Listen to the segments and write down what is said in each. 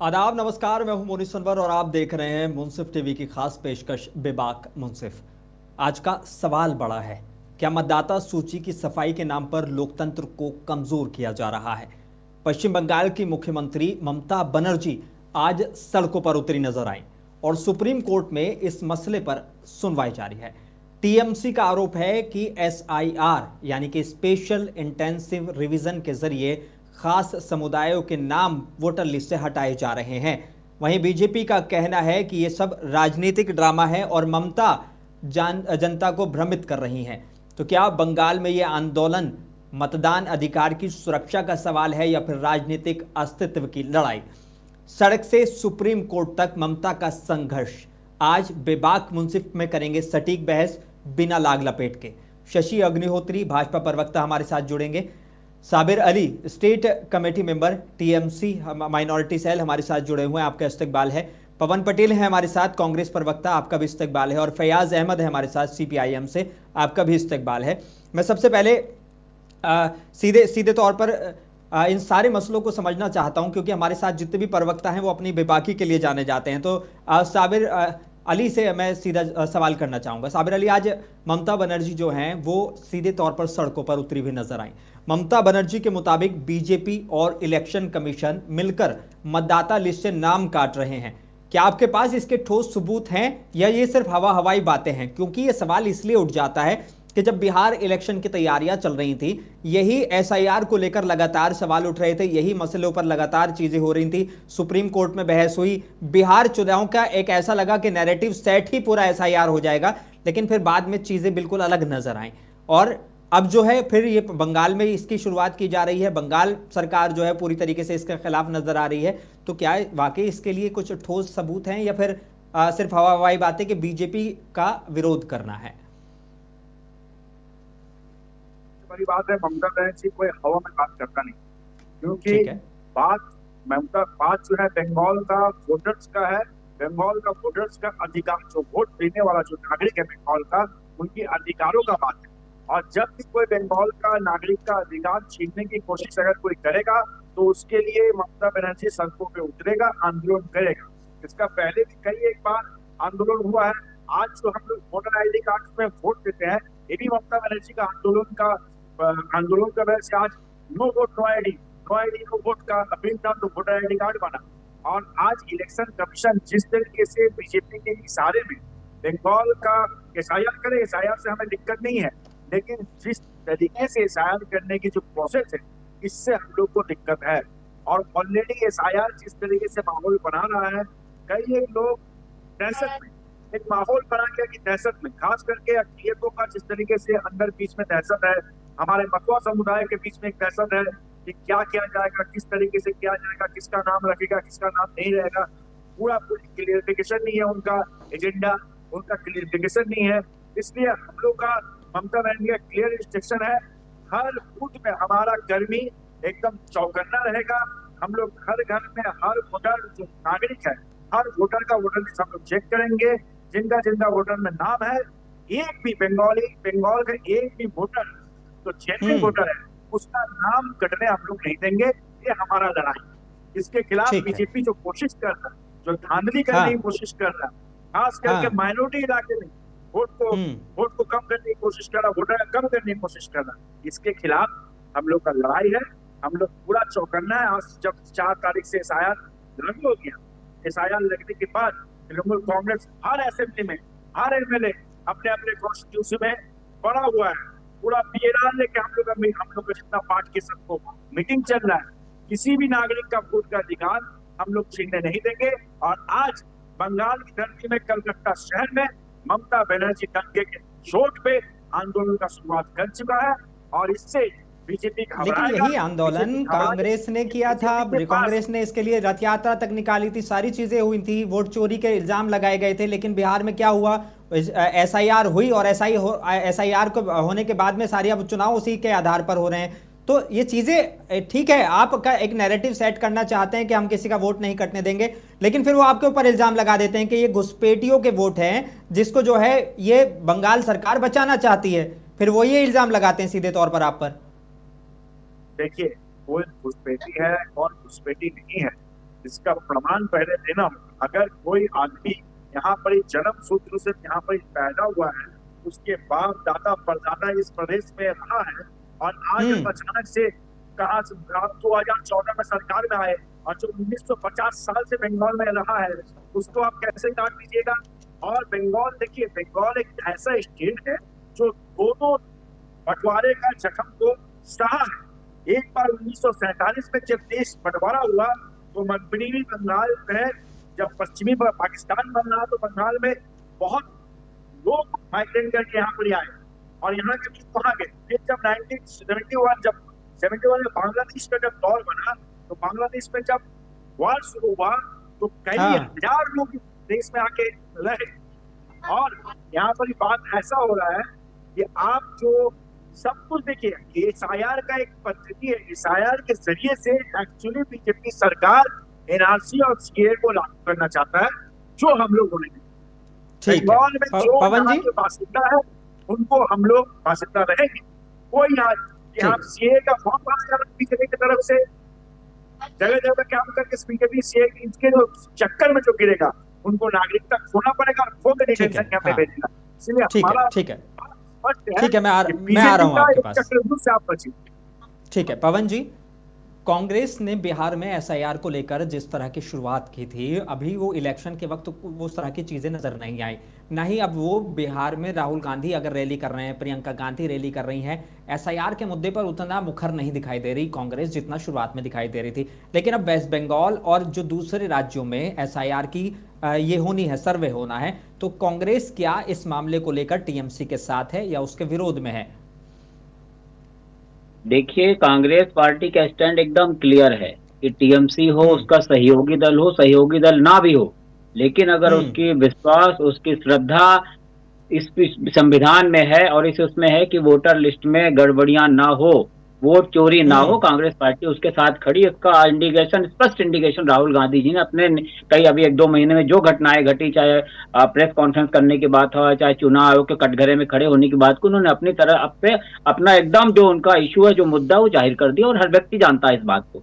आदाब, नमस्कार। मैं हूं मोनी सनवर और आप देख रहे हैं मुंसिफ टीवी की खास पेशकश बेबाक मुंसिफ। आज का सवाल बड़ा है, क्या मतदाता सूची की सफाई के नाम पर लोकतंत्र को कमजोर किया जा रहा है? पश्चिम बंगाल की मुख्यमंत्री ममता बनर्जी आज सड़कों पर उतरी नजर आई और सुप्रीम कोर्ट में इस मसले पर सुनवाई जारी है। टीएमसी का आरोप है कि एसआईआर यानी कि स्पेशल इंटेंसिव रिवीजन के जरिए खास समुदायों के नाम वोटर लिस्ट से हटाए जा रहे हैं। वहीं बीजेपी का कहना है कि यह सब राजनीतिक ड्रामा है और ममता जनता को भ्रमित कर रही हैं। तो क्या बंगाल में यह आंदोलन मतदान अधिकार की सुरक्षा का सवाल है या फिर राजनीतिक अस्तित्व की लड़ाई? सड़क से सुप्रीम कोर्ट तक ममता का संघर्ष। आज बेबाक मुंसिफ में करेंगे सटीक बहस बिना लाग लपेट के। शशि अग्निहोत्री भाजपा प्रवक्ता हमारे साथ जुड़ेंगे। Sabir Ali state committee member TMC minority cell हमारे साथ जुड़े हुए हैं, आपका इस्तकबाल है। पवन पटेल है हमारे साथ, कांग्रेस प्रवक्ता, आपका भी इस्तकबाल है। और फयाज अहमद है हमारे साथ सीपीआईएम से, आपका भी इस्तकबाल है। मैं सबसे पहले सीधे तौर पर इन सारे मसलों को समझना चाहता हूं, क्योंकि हमारे साथ जितने भी प्रवक्ता हैं वो अपनी बेबाकी के लिए जाने जाते हैं। तो साबिर अली से मैं सीधा सवाल करना चाहूंगा। साबिर अली, आज ममता बनर्जी जो हैं वो सीधे तौर पर सड़कों पर उतरी हुई नजर आई। ममता बनर्जी के मुताबिक बीजेपी और इलेक्शन कमीशन मिलकर मतदाता लिस्ट से नाम काट रहे हैं। क्या आपके पास इसके ठोस सबूत हैं या ये सिर्फ हवाई बातें हैं? क्योंकि ये सवाल इसलिए उठ जाता है कि जब बिहार इलेक्शन की तैयारियां चल रही थी, यही एसआईआर को लेकर लगातार सवाल उठ रहे थे, यही मसलों पर लगातार चीजें हो रही थी। सुप्रीम कोर्ट में बहस हुई, बिहार चुनाव का एक ऐसा लगा कि नैरेटिव सेट ही पूरा एसआईआर हो जाएगा, लेकिन फिर बाद में चीजें बिल्कुल अलग नजर आई। और अब जो है फिर ये बंगाल में इसकी शुरुआत की जा रही है। बंगाल सरकार जो है पूरी तरीके से इसके खिलाफ नजर आ रही है। तो क्या वाकई इसके लिए कुछ ठोस सबूत हैं या फिर सिर्फ हवाई बातें कि बीजेपी का विरोध करना है? बड़ी बात है, ममता बनर्जी कोई हवा में बात करता नहीं, क्योंकि बात जो है बंगाल का वोटर्स का है। बंगाल का वोटर्स का अधिकार, जो वोट देने वाला जो नागरिक है बंगाल का, उनके अधिकारों का बात है। और जब भी कोई बंगाल का नागरिक का अधिकार छीनने की कोशिश अगर कोई करेगा तो उसके लिए ममता बनर्जी सड़कों पे उतरेगा, आंदोलन करेगा। इसका पहले भी कई एक बार आंदोलन हुआ है। आज जो हम लोग वोटर आईडी कार्ड में वोट देते हैं, ये भी ममता बनर्जी का आंदोलन का वजह से आज no vote no ID, no vote का अपील था तो वोटर आईडी कार्ड बना। और आज इलेक्शन कमीशन जिस तरीके से बीजेपी के इशारे में बंगाल का एसआईआर करे, एसआईआर से हमें दिक्कत नहीं है, लेकिन जिस तरीके से एसआईआर करने की जो प्रोसेस है, इससे हम लोग को दिक्कत है। और ऑलरेडी एसआईआर जिस तरीके से माहौल बना रहा है, कई लोग दहशत में एक माहौल बना गया कि दहशत में, खास करके अकलियतों का जिस तरीके से अंदर बीच में दहशत है, हमारे मतवा समुदाय के बीच में एक दहशत है कि क्या किया जाएगा, किस तरीके से किया जाएगा, किसका नाम रखेगा, किसका नाम नहीं रहेगा। पूरी क्लियरिफिकेशन नहीं है, उनका एजेंडा, उनका क्लियरिफिकेशन नहीं है। इसलिए हम लोग का ममता बनर्जी का क्लियर इंस्ट्रक्शन है, हर बूथ में हमारा कर्मी एकदम चौकन्ना रहेगा। हम लोग हर घर में हर वोटर जो नागरिक है, हर वोटर का वोटर लिस्ट हम लोग चेक करेंगे। जिनका वोटर में नाम है, एक भी बंगाल का एक भी वोटर तो जेन्युइन वोटर है, उसका नाम कटने हम लोग नहीं देंगे। ये हमारा लड़ाई। इसके खिलाफ बीजेपी जो कोशिश कर रहा है, जो धांधली करने की कोशिश कर रहा है, खास करके माइनॉरिटी इलाके में वोट को कम करने की कोशिश कर रहा है, वोटर कम करने की कोशिश कर रहा है, इसके खिलाफ हम लोग का लड़ाई है। हम लोग पूरा चौकन्ना है। आज जब 4 तारीख से एसआईआर लागू हो गया, एसआईआर लगने के बाद तृणमूल कांग्रेस हर असेंबली में, हर एमएलए अपने अपने कॉन्स्टिट्यूशन में पड़ा हुआ है। पूरा पीएनआर लेके हम लोग का जितना पार्ट के सबको मीटिंग चल रहा है। किसी भी नागरिक का वोट का अधिकार हम लोग छीनने नहीं देंगे। और आज बंगाल की धरती में, कलकत्ता शहर में ममता बनर्जी डंके के चोट पे आंदोलन का शुरुआत कर चुका है और इससे बीजेपी लेकिन यही आंदोलन कांग्रेस ने किया था। कांग्रेस ने इसके लिए रथ यात्रा तक निकाली थी, सारी चीजें हुई थी, वोट चोरी के इल्जाम लगाए गए थे। लेकिन बिहार में क्या हुआ, एसआईआर हुई और एसआईआर को होने के बाद में सारे अब चुनाव उसी के आधार पर हो रहे हैं। तो ये चीजें ठीक है, आपका एक नैरेटिव सेट करना चाहते हैं कि हम किसी का वोट नहीं कटने देंगे, लेकिन फिर वो आपके ऊपर इल्जाम लगा देते हैं कि ये घुसपैठियों के वोट हैं, जिसको जो है ये बंगाल सरकार बचाना चाहती है। फिर वो ये इल्जाम लगाते हैं सीधे तौर पर आप पर। देखिए, कोई घुसपैठी है और घुसपैठी नहीं है, इसका प्रमाण पहले देना होगा। अगर कोई आदमी यहाँ पर जन्म सूत्र से यहाँ पर पैदा हुआ है, उसके बाप दादा परदादा इस प्रदेश में रहा है, और आज अचानक से कहा 2014 में सरकार में आए और जो 1950 साल से बंगाल में रहा है उसको आप कैसे काट दीजिएगा। और बंगाल देखिए, बंगाल एक ऐसा स्टेट है जो दोनों बंटवारे का जख्म को सहा है। एक बार 1947 में जब देश बंटवारा हुआ तो मगरबी बंगाल में जब पश्चिमी पाकिस्तान बन रहा तो बंगाल में बहुत लोग माइग्रेट करके यहाँ पर आए और यहाँ के लोग वहां गए। फिर जब 1971 में बांग्लादेश का जब दौर बना तो बांग्लादेश में जब वार शुरू हुआ तो कई हजार लोग देश में आके रहे। और यहाँ पर बात ऐसा हो रहा है कि आप जो सब कुछ देखिए, SIR का एक पद्धति है, SIR के जरिए से एक्चुअली बीजेपी सरकार NRC और CAA को लागू करना चाहता है, जो हम लोग बोलेंगे। बंगाल में जो यहाँ के बासिंदा है उनको हम लोग बासिंदा रहेंगे। कोई यहाँ CAA का फॉर्म पास कर बीजेपी की तरफ से जगह जगह काम करके बीजेपी CAA इसके जो चक्कर में जो गिरेगा उनको नागरिकता खोना पड़ेगा और खो के डिटेंशन में भेजेगा। इसलिए हमारा ठीक है, मैं आ रहा हूँ आपके पास। ठीक है पवन जी, कांग्रेस ने बिहार में SIR को लेकर जिस तरह की शुरुआत की थी, अभी वो इलेक्शन के वक्त वो उस तरह की चीजें नजर नहीं आई। ना ही अब वो बिहार में राहुल गांधी अगर रैली कर रहे हैं, प्रियंका गांधी रैली कर रही हैं, SIR के मुद्दे पर उतना मुखर नहीं दिखाई दे रही कांग्रेस जितना शुरुआत में दिखाई दे रही थी। लेकिन अब वेस्ट बंगाल और जो दूसरे राज्यों में SIR की ये होनी है, सर्वे होना है, तो कांग्रेस क्या इस मामले को लेकर TMC के साथ है या उसके विरोध में है? देखिए, कांग्रेस पार्टी का स्टैंड एकदम क्लियर है कि TMC हो, उसका सहयोगी दल हो, सहयोगी दल ना भी हो, लेकिन अगर उसकी विश्वास, उसकी श्रद्धा इस संविधान में है और इस उसमें है कि वोटर लिस्ट में गड़बड़ियां ना हो, वोट चोरी ना हो, कांग्रेस पार्टी उसके साथ खड़ी। इसका इंडिकेशन, स्पष्ट इंडिकेशन राहुल गांधी जी ने अपने कई अभी 1-2 महीने में जो घटनाएं घटी, चाहे प्रेस कॉन्फ्रेंस करने की बात हो, चाहे चुनाव आयोग के कटघरे में खड़े होने की बात को, उन्होंने अपनी तरह अपना एकदम जो उनका इशू है, जो मुद्दा, वो जाहिर कर दिया और हर व्यक्ति जानता है इस बात को।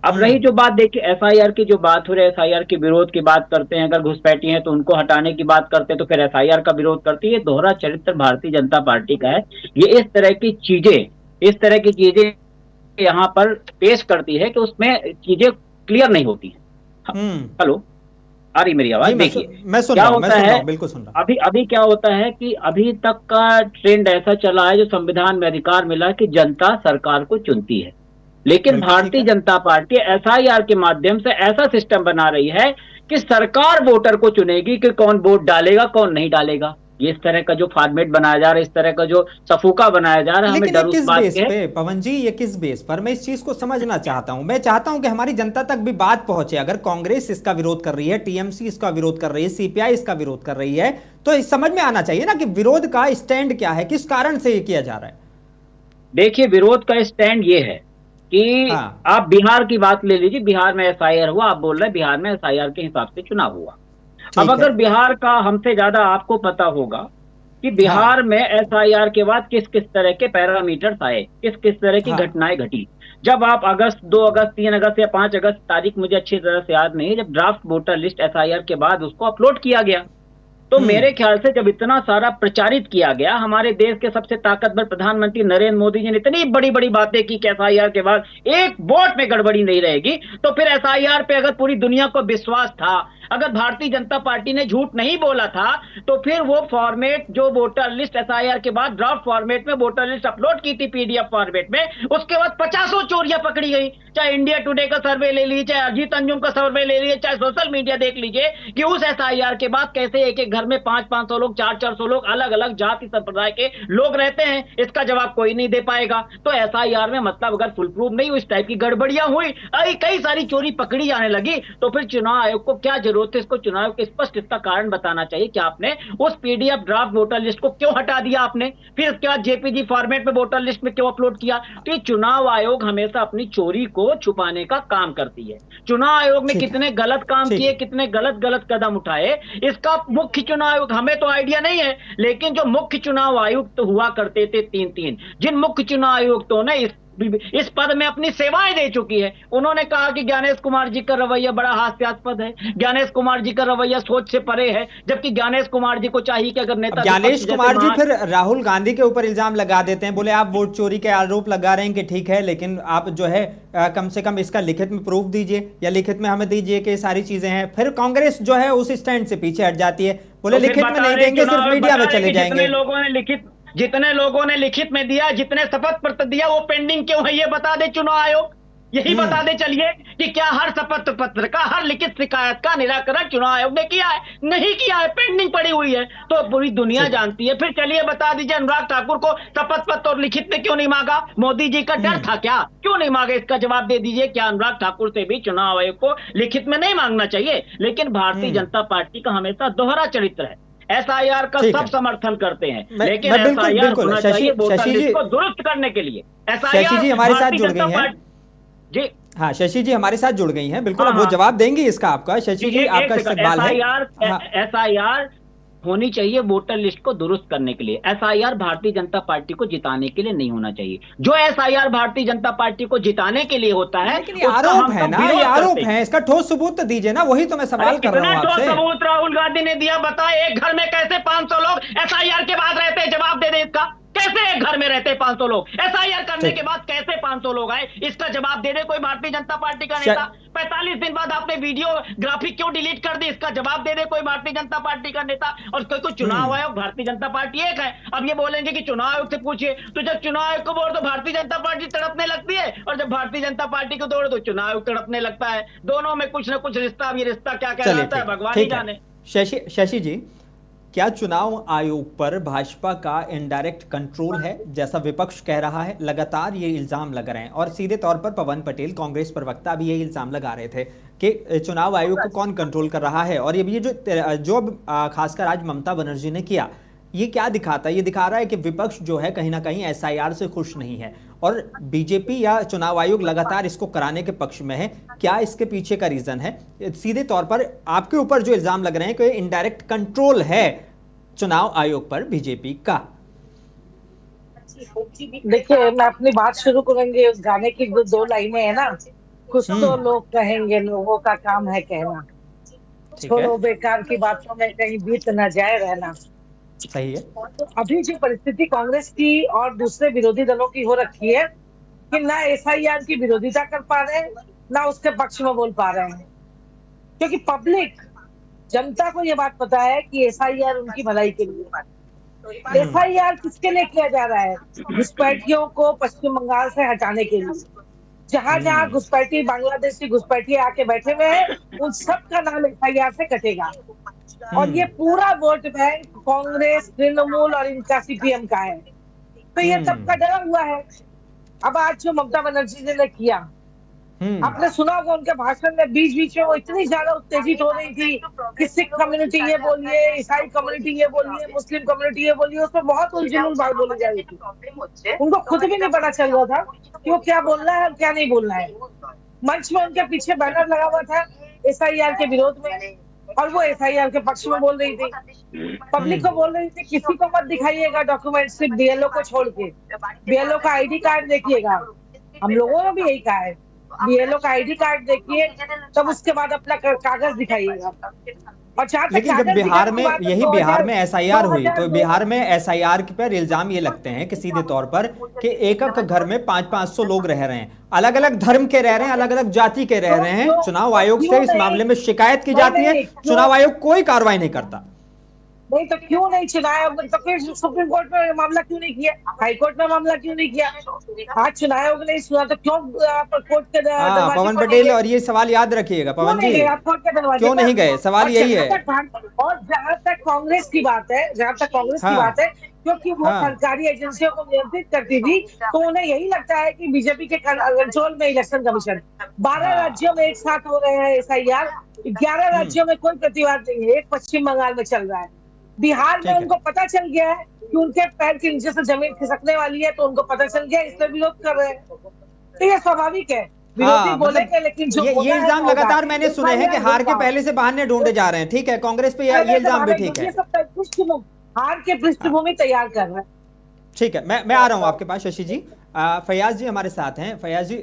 अब रही जो बात, देखिए SIR की जो बात हो रही है, SIR के विरोध की बात करते हैं, अगर घुसपैठी है तो उनको हटाने की बात करते हैं तो फिर SIR का विरोध करती है। दोहरा चरित्र भारतीय जनता पार्टी का है। ये इस तरह की चीजें यहाँ पर पेश करती है कि उसमें चीजें क्लियर नहीं होती हैं। हेलो, आ रही मेरी आवाज? देखिए मैं सुन रहा हूं, बिल्कुल सुन रहा हूं। अभी क्या होता है कि अभी तक का ट्रेंड ऐसा चला है, जो संविधान में अधिकार मिला कि जनता सरकार को चुनती है, लेकिन भारतीय जनता पार्टी SIR के माध्यम से ऐसा सिस्टम बना रही है कि सरकार वोटर को चुनेगी कि कौन वोट डालेगा, कौन नहीं डालेगा। ये इस तरह का जो फॉर्मेट बनाया जा रहा है, इस तरह का जो सफूका बनाया जा रहा है, हमें डर उस बात के। पवन जी, ये किस बेस पर? मैं इस चीज को समझना चाहता हूं। मैं चाहता हूं कि हमारी जनता तक भी बात पहुंचे। अगर कांग्रेस इसका विरोध कर रही है, TMC इसका विरोध कर रही है, CPI इसका विरोध कर रही है, तो इस समझ में आना चाहिए ना कि विरोध का स्टैंड क्या है, किस कारण से ये किया जा रहा है। देखिए, विरोध का स्टैंड ये है कि आप बिहार की बात ले लीजिए। बिहार में SIR हुआ, आप बोल रहे हैं बिहार में SIR के हिसाब से चुनाव हुआ। अब अगर बिहार का हमसे ज्यादा आपको पता होगा कि बिहार में SIR के बाद किस किस तरह के पैरामीटर्स आए, किस किस तरह की घटनाएं घटी। जब आप अगस्त, 2 अगस्त, 3 अगस्त या 5 अगस्त, तारीख मुझे अच्छी तरह से याद नहीं, जब ड्राफ्ट वोटर लिस्ट SIR के बाद उसको अपलोड किया गया, तो मेरे ख्याल से जब इतना सारा प्रचारित किया गया, हमारे देश के सबसे ताकतवर प्रधानमंत्री नरेंद्र मोदी जी ने इतनी बड़ी बड़ी बातें की कि SIR के बाद एक वोट में गड़बड़ी नहीं रहेगी, तो फिर SIR पे अगर पूरी दुनिया को विश्वास था, अगर भारतीय जनता पार्टी ने झूठ नहीं बोला था, तो फिर वो फॉर्मेट जो वोटर लिस्ट SIR के बाद ड्राफ्ट फॉर्मेट में वोटर लिस्ट अपलोड की थी PDF फॉर्मेट में, उसके बाद 50 चोरियां पकड़ी गई। चाहे इंडिया टुडे का सर्वे ले लीजिए, चाहे अजीत अंजुम का सर्वे ले लीजिए, चाहे सोशल मीडिया देख लीजिए कि उस SIR के बाद कैसे एक एक घर में 500-500 लोग, 400-400 लोग, अलग अलग जाति संप्रदाय के लोग रहते हैं। इसका जवाब कोई नहीं दे पाएगा। तो SIR में मतलब अगर फुल प्रूफ नहीं, इस टाइप की गड़बड़ियां हुई, कई सारी चोरी पकड़ी जाने लगी, तो फिर चुनाव आयोग को क्या जरूरत है इसको चुनाव के स्पष्ट इसका कारण बताना चाहिए कि आपने उस PDF ड्राफ्ट वोटर लिस्ट को क्यों हटा दिया आपने, फिर उसके बाद JPG फॉर्मेट में वोटर लिस्ट में क्यों अपलोड किया। तो ये चुनाव आयोग हमेशा अपनी चोरी को छुपाने का काम करती है। चुनाव आयोग ने कितने गलत काम किए, कितने गलत कदम उठाए, इसका मुख्य चुनाव आयोग हमें तो आइडिया नहीं है, लेकिन जो मुख्य चुनाव आयुक्त हुआ करते थे 3-3, जिन मुख्य चुनाव आयुक्तों ने इस इस पद में अपनी सेवाएं दे चुकी है। उन्होंने कहा कि ज्ञानेश कुमार जी का रवैया बड़ा हास्यास्पद है, ज्ञानेश कुमार जी का रवैया सोच से परे है, जबकि ज्ञानेश कुमार जी को चाहिए कि अगर नेता ज्ञानेश कुमार जी फिर राहुल गांधी के ऊपर इल्जाम लगा देते हैं, बोले आप वोट चोरी के आरोप लगा रहे हैं कि ठीक है, लेकिन आप जो है कम से कम इसका लिखित में प्रूफ दीजिए या लिखित में हमें दीजिए कि सारी चीजें हैं। फिर कांग्रेस जो है उस स्टैंड से पीछे हट जाती है, बोले लिखित में नहीं देंगे, सिर्फ मीडिया में चले जाएंगे। जितने लोगों ने लिखित में दिया, जितने शपथ पत्र दिया, वो पेंडिंग क्यों है ये बता दे चुनाव आयोग, यही बता दे चलिए कि क्या हर शपथ पत्र का, हर लिखित शिकायत का निराकरण चुनाव आयोग ने किया है? नहीं किया है, पेंडिंग पड़ी हुई है, तो पूरी दुनिया जानती है। फिर चलिए बता दीजिए अनुराग ठाकुर को शपथ पत्र और लिखित में क्यों नहीं मांगा? मोदी जी का डर था क्या? क्यों नहीं मांगे? इसका जवाब दे दीजिए। क्या अनुराग ठाकुर से भी चुनाव आयोग को लिखित में नहीं मांगना चाहिए? लेकिन भारतीय जनता पार्टी का हमेशा दोहरा चरित्र है। एसआईआर का सब समर्थन करते हैं, लेकिन एसआईआर होना चाहिए वोटर लिस्ट को दुरुस्त करने के लिए। शशि जी हमारे साथ जुड़ गई हैं जी। हाँ, शशि जी हमारे साथ जुड़ गई हैं, बिल्कुल वो जवाब देंगे इसका आपका। शशि जी आपका इस्तकबाल है। एसआईआर होनी चाहिए वोटर लिस्ट को दुरुस्त करने के लिए। एसआईआर भारतीय जनता पार्टी को जिताने के लिए नहीं होना चाहिए। जो एसआईआर भारतीय जनता पार्टी को जिताने के लिए होता है, लेकिन ये आरोप है ना, ये आरोप है, इसका ठोस सबूत तो दीजिए ना, वही तो मैं सवाल कर रहा हूं आपसे। सबूत राहुल गांधी ने दिया, बताए एक घर में कैसे 500 लोग एसआईआर के बाद रहते हैं? जवाब दे दे इसका। कैसे एक घर में रहते 500 लोग? एसआईआर करने के बाद कैसे 500 लोग आए? इसका जवाब दे दे कोई भारतीय जनता पार्टी का नेता। 45 दिन बाद आपने वीडियो ग्राफिक क्यों डिलीट कर दी? इसका जवाब दे दे कोई भारतीय जनता पार्टी का नेता। और कोई चुनाव आयोग, भारतीय जनता पार्टी एक है। अब ये बोलेंगे कि चुनाव आयोग से पूछिए, तो जब चुनाव आयोग को बोल तो भारतीय जनता पार्टी तड़पने लगती है, और जब भारतीय जनता पार्टी को दौड़ो तो चुनाव आयोग तड़पने लगता है। दोनों में कुछ ना कुछ रिश्ता, अब ये रिश्ता क्या कहलाता है भगवान ही जाने। शशि जी, क्या चुनाव आयोग पर भाजपा का इनडायरेक्ट कंट्रोल है, जैसा विपक्ष कह रहा है? लगातार ये इल्जाम लग रहे हैं, और सीधे तौर पर पवन पटेल कांग्रेस प्रवक्ता भी ये इल्जाम लगा रहे थे कि चुनाव आयोग को कौन कंट्रोल कर रहा है। और ये जो खासकर आज ममता बनर्जी ने किया, ये क्या दिखाता है? ये दिखा रहा है कि विपक्ष जो है कहीं ना कहीं एसआईआर से खुश नहीं है, और बीजेपी या चुनाव आयोग लगातार इसको कराने के पक्ष में है। क्या इसके पीछे का रीजन है? सीधे तौर पर आपके ऊपर जो इल्जाम लग रहे हैं कि इनडायरेक्ट कंट्रोल है चुनाव आयोग पर बीजेपी का। देखिए, मैं अपनी बात शुरू करेंगे उस गाने की 2 लाइनें है ना, कुछ तो लोग कहेंगे, लोगों का काम है कहना, छोड़ो बेकार की बातों में कहीं बीत न जाए रहना। सही है। तो अभी जो परिस्थिति कांग्रेस की और दूसरे विरोधी दलों की हो रखी है कि ना एसआईआर की विरोधिता कर पा रहे हैं, ना उसके पक्ष में बोल पा रहे हैं, क्योंकि पब्लिक, जनता को ये बात पता है कि एसआईआर उनकी भलाई के लिए। एसआईआर किसके लिए किया जा रहा है? घुसपैठियों को पश्चिम बंगाल से हटाने के लिए। जहां जहां घुसपैठी, बांग्लादेशी घुसपैठी आके बैठे हुए हैं, उन सब का नाम एसआईआर से कटेगा। और ये पूरा वोट बैंक कांग्रेस, तृणमूल और इनका सीपीएम का है, तो ये सबका डरा हुआ है। अब आज जो ममता बनर्जी ने किया, आपने सुना होगा उनके भाषण में बीच बीच में वो इतनी ज्यादा उत्तेजित हो रही थी कि सिख कम्युनिटी ये बोलिए, ईसाई कम्युनिटी ये बोलिए, मुस्लिम कम्युनिटी ये बोलिए, उसमें बहुत उलझुल बात बोली जा रही थी। उनको खुद भी नहीं पता चल रहा था कि वो क्या बोलना है और क्या नहीं बोलना है। मंच में उनके पीछे बैनर लगा हुआ था एसआईआर के विरोध में, और वो एसआईआर के पक्ष में बोल रही थी। पब्लिक को बोल रही थी किसी को मत दिखाइएगा डॉक्यूमेंट, सिर्फ बीएलओ को छोड़ के, बीएलओ का आईडी कार्ड देखिएगा। हम लोगों ने भी यही कहा है, बीएलओ का आईडी कार्ड देखिए, तब उसके बाद अपना कागज दिखाइएगा। और लेकिन जब बिहार में, यही बिहार में एसआईआर हुई, तो बिहार में एसआईआर पर इल्जाम ये लगते हैं कि सीधे तौर पर कि एक घर में 500-500 लोग रह रहे हैं, अलग अलग धर्म के रह रहे हैं, अलग अलग जाति के रह रहे हैं। चुनाव आयोग से इस मामले में शिकायत की जाती है, चुनाव आयोग कोई कार्रवाई नहीं करता। नहीं तो क्यों नहीं चुनाव, तो फिर सुप्रीम कोर्ट में मामला क्यों नहीं किया, हाई कोर्ट में मामला क्यों नहीं किया? आज चुनाव आयोग नहीं सुना तो क्यों कोर्ट के दरवाजे? पवन पटेल, और ये सवाल याद रखिएगा पवन जी, क्यों नहीं गए? सवाल यही है। और जहाँ तक कांग्रेस की बात है, क्योंकि वो सरकारी एजेंसियों को नियंत्रित करती थी, तो उन्हें यही लगता है कि बीजेपी के कंट्रोल में इलेक्शन कमीशन। 12 राज्यों में एक साथ हो रहे हैं एसआईआर, 11 राज्यों में कोई प्रतिवाद नहीं है, एक पश्चिम बंगाल में चल रहा है। बिहार में उनको पता चल गया है कि उनके पैर के नीचे से जमीन खिसकने वाली है, तो उनको पता चल गया, इसलिए विरोध कर रहे हैं। तो ये स्वाभाविक है, विरोधी बोलेंगे, लेकिन जो ये इल्जाम लगातार मैंने सुने हैं कि हार के पहले से बहाने ढूंढे जा रहे हैं। ठीक है, कांग्रेस पे ये इल्जाम भी ठीक है, हार के पृष्ठभूमि तैयार कर रहे हैं। ठीक है, मैं आ रहा हूं आपके पास शशि जी। फयाज जी हमारे साथ हैं। फयाज जी,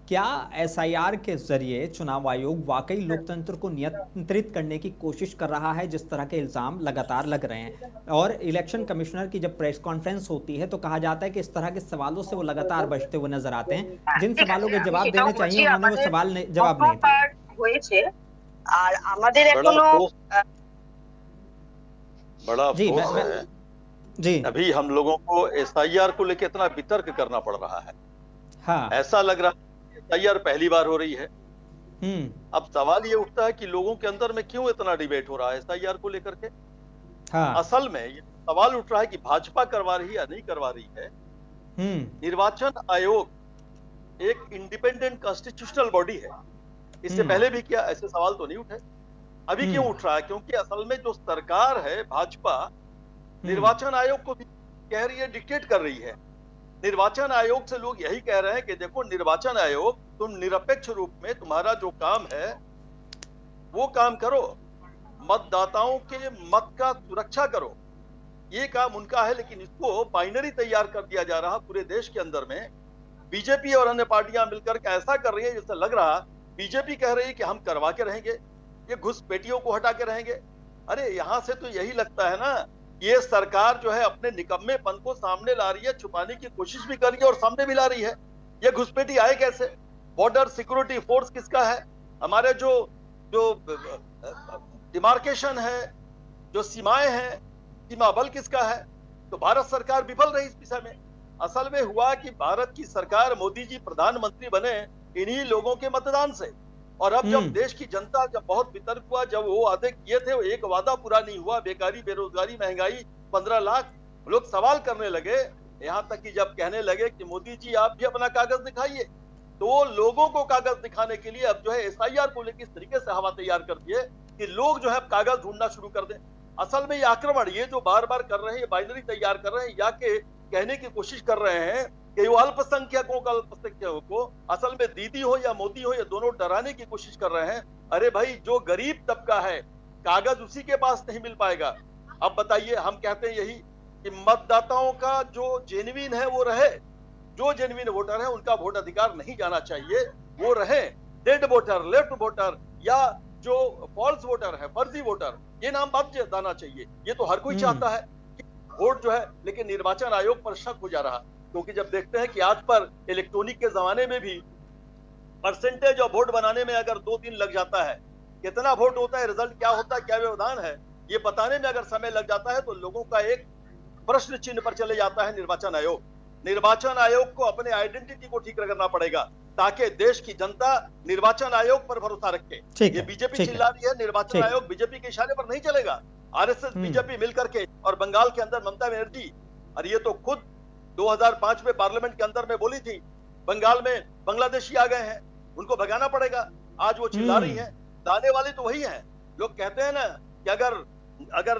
क्या एसआईआर के जरिए चुनाव आयोग वाकई लोकतंत्र को नियंत्रित करने की कोशिश कर रहा है, जिस तरह के इल्जाम लगातार लग रहे हैं? और इलेक्शन कमिश्नर की जब प्रेस कॉन्फ्रेंस होती है तो कहा जाता है कि इस तरह के सवालों से वो लगातार बचते हुए नजर आते हैं। जिन सवालों के जवाब देने चाहिए उन्होंने वो सवाल जवाब नहीं दिए। আর আমাদের এখনো बड़ा अफसोस है जी, अभी हम लोगों को एसआईआर को लेकर इतना वितर्क करना पड़ रहा है। हाँ, ऐसा लग रहा है एसआईआर पहली बार हो रही है। अब सवाल ये उठता है कि लोगों के अंदर में क्यों इतना डिबेट हो रहा है एसआईआर को लेकर के। हाँ, असल में ये सवाल उठ रहा है कि भाजपा करवा रही है या नहीं करवा रही है। निर्वाचन आयोग एक इंडिपेंडेंट कॉन्स्टिट्यूशनल बॉडी है, इससे पहले भी क्या ऐसे सवाल तो नहीं उठे? अभी क्यों उठ रहा है? क्योंकि असल में जो सरकार है भाजपा निर्वाचन आयोग को भी कह रही है, डिक्टेट कर रही है। निर्वाचन आयोग से लोग यही कह रहे हैं कि देखो निर्वाचन आयोग, तुम निरपेक्ष रूप में तुम्हारा जो काम है वो काम करो, मतदाताओं के मत का सुरक्षा करो, ये काम उनका है। लेकिन इसको बाइनरी तैयार कर दिया जा रहा पूरे देश के अंदर में। बीजेपी और अन्य पार्टियां मिलकर के ऐसा कर रही है जैसे लग रहा बीजेपी कह रही है कि हम करवा के रहेंगे, ये घुसपैठियों को हटा के रहेंगे। अरे यहां से तो यही लगता है ना, ये सरकार जो है अपने निकम्मेपन को सामने ला रही है, छुपाने की कोशिश भी कर रही है और सामने भी ला रही है। ये घुसपैठी आए कैसे? बॉर्डर सिक्योरिटी फोर्स किसका है? हमारे जो डिमार्केशन है, जो सीमाएं हैं, सीमा बल किसका है? तो भारत सरकार विफल रही इस विषय में। असल में हुआ कि भारत की सरकार, मोदी जी प्रधानमंत्री बने इन्हीं लोगों के मतदान से। और अब जब देश की जनता जब बहुत वितर्क हुआ, जब वो वादे किए थे वो एक वादा पूरा नहीं हुआ, बेकारी, बेरोजगारी, महंगाई, 15 लाख, लोग सवाल करने लगे। यहाँ तक कि जब कहने लगे कि मोदी जी आप भी अपना कागज दिखाइए, तो लोगों को कागज दिखाने के लिए अब जो है एसआईआर को लेकर इस तरीके से हवा तैयार कर दिए कि लोग जो है कागज ढूंढना शुरू कर दें। असल में ये आक्रमण, ये जो बार बार कर रहे हैं, बाइनरी तैयार कर रहे हैं, या के कहने की कोशिश कर रहे हैं कि वो अल्पसंख्यकों का अल्पसंख्यकों को असल में दीदी हो या मोदी हो, ये दोनों डराने की कोशिश कर रहे हैं। अरे भाई, जो गरीब तबका है कागज उसी के पास नहीं मिल पाएगा। अब बताइए, हम कहते हैं यही कि मतदाताओं का जो जेन्युइन है वो रहे, जो जेन्युइन वोटर है उनका वोट अधिकार नहीं जाना चाहिए, वो रहे। डेड वोटर, लेफ्ट वोटर या जो फॉल्स वोटर है, फर्जी वोटर, ये नाम बात जाना चाहिए। ये तो हर कोई चाहता है कि वोट जो है, लेकिन निर्वाचन आयोग पर शक हो जा रहा, क्योंकि जब देखते हैं कि आज पर इलेक्ट्रॉनिक के जमाने में भी परसेंटेज ऑफ वोट बनाने में अगर 2 दिन लग जाता है, कितना वोट होता है, रिजल्ट क्या होता है, क्या व्यवधान है, ये बताने में अगर समय लग जाता है, तो लोगों का एक प्रश्न चिन्ह पर चले जाता है निर्वाचन आयोग। निर्वाचन आयोग को अपने आइडेंटिटी को ठीक करना पड़ेगा ताकि देश की जनता निर्वाचन आयोग पर भरोसा रखे। ये बीजेपी चिल्ला रही है, निर्वाचन आयोग बीजेपी के इशारे पर नहीं चलेगा। आरएसएस बीजेपी मिलकर के, और बंगाल के अंदर ममता बनर्जी, और ये तो खुद 2005 में पार्लियामेंट के अंदर में बोली थी, बंगाल में बांग्लादेशी आ गए हैं, उनको भगाना पड़ेगा। आज वो चिल्ला रही है, लाने वाले तो वही हैं। लोग कहते हैं ना कि अगर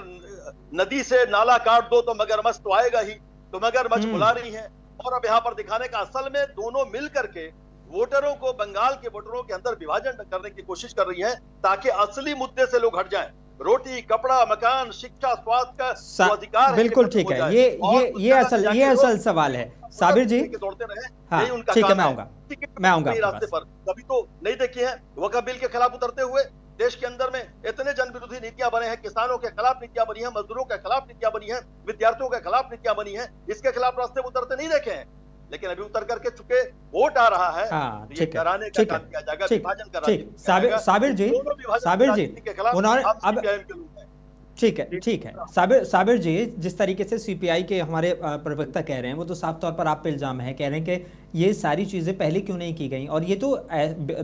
नदी से नाला काट दो तो मगरमच्छ तो आएगा ही, तो मगरमच्छ बुला रही है। और अब यहाँ पर दिखाने का, असल में दोनों मिल करके वोटरों को, बंगाल के वोटरों के अंदर विभाजन करने की कोशिश कर रही है ताकि असली मुद्दे से लोग हट जाएं। रोटी, कपड़ा, मकान, शिक्षा, स्वास्थ्य का अधिकार, बिल्कुल ठीक है। ये असल सवाल है। साबिर जी, दौड़ते रहे, हाँ, ठीक है, मैं आऊंगा रास्ते पर। कभी तो नहीं देखी है वक़्फ़ बिल के खिलाफ उतरते हुए। देश के अंदर में इतने जन विरोधी नीतियां बने हैं, किसानों के खिलाफ नीतियां बनी है, मजदूरों के खिलाफ नीतियां बनी है, विद्यार्थियों के खिलाफ नीतियां बनी है, इसके खिलाफ रास्ते उतरते नहीं देखे हैं। लेकिन अभी उतर करके चुके वोट आ रहा है, ये कराने का काम किया जाएगा, विभाजन कराने। साबिर जी, उन्होंने अब ठीक है साबिर जी, जिस तरीके से सीपीआई के हमारे प्रवक्ता कह रहे हैं, वो तो साफ तौर पर आप पे इल्जाम है, कह रहे हैं कि ये सारी चीजें पहले क्यों नहीं की गई। और ये तो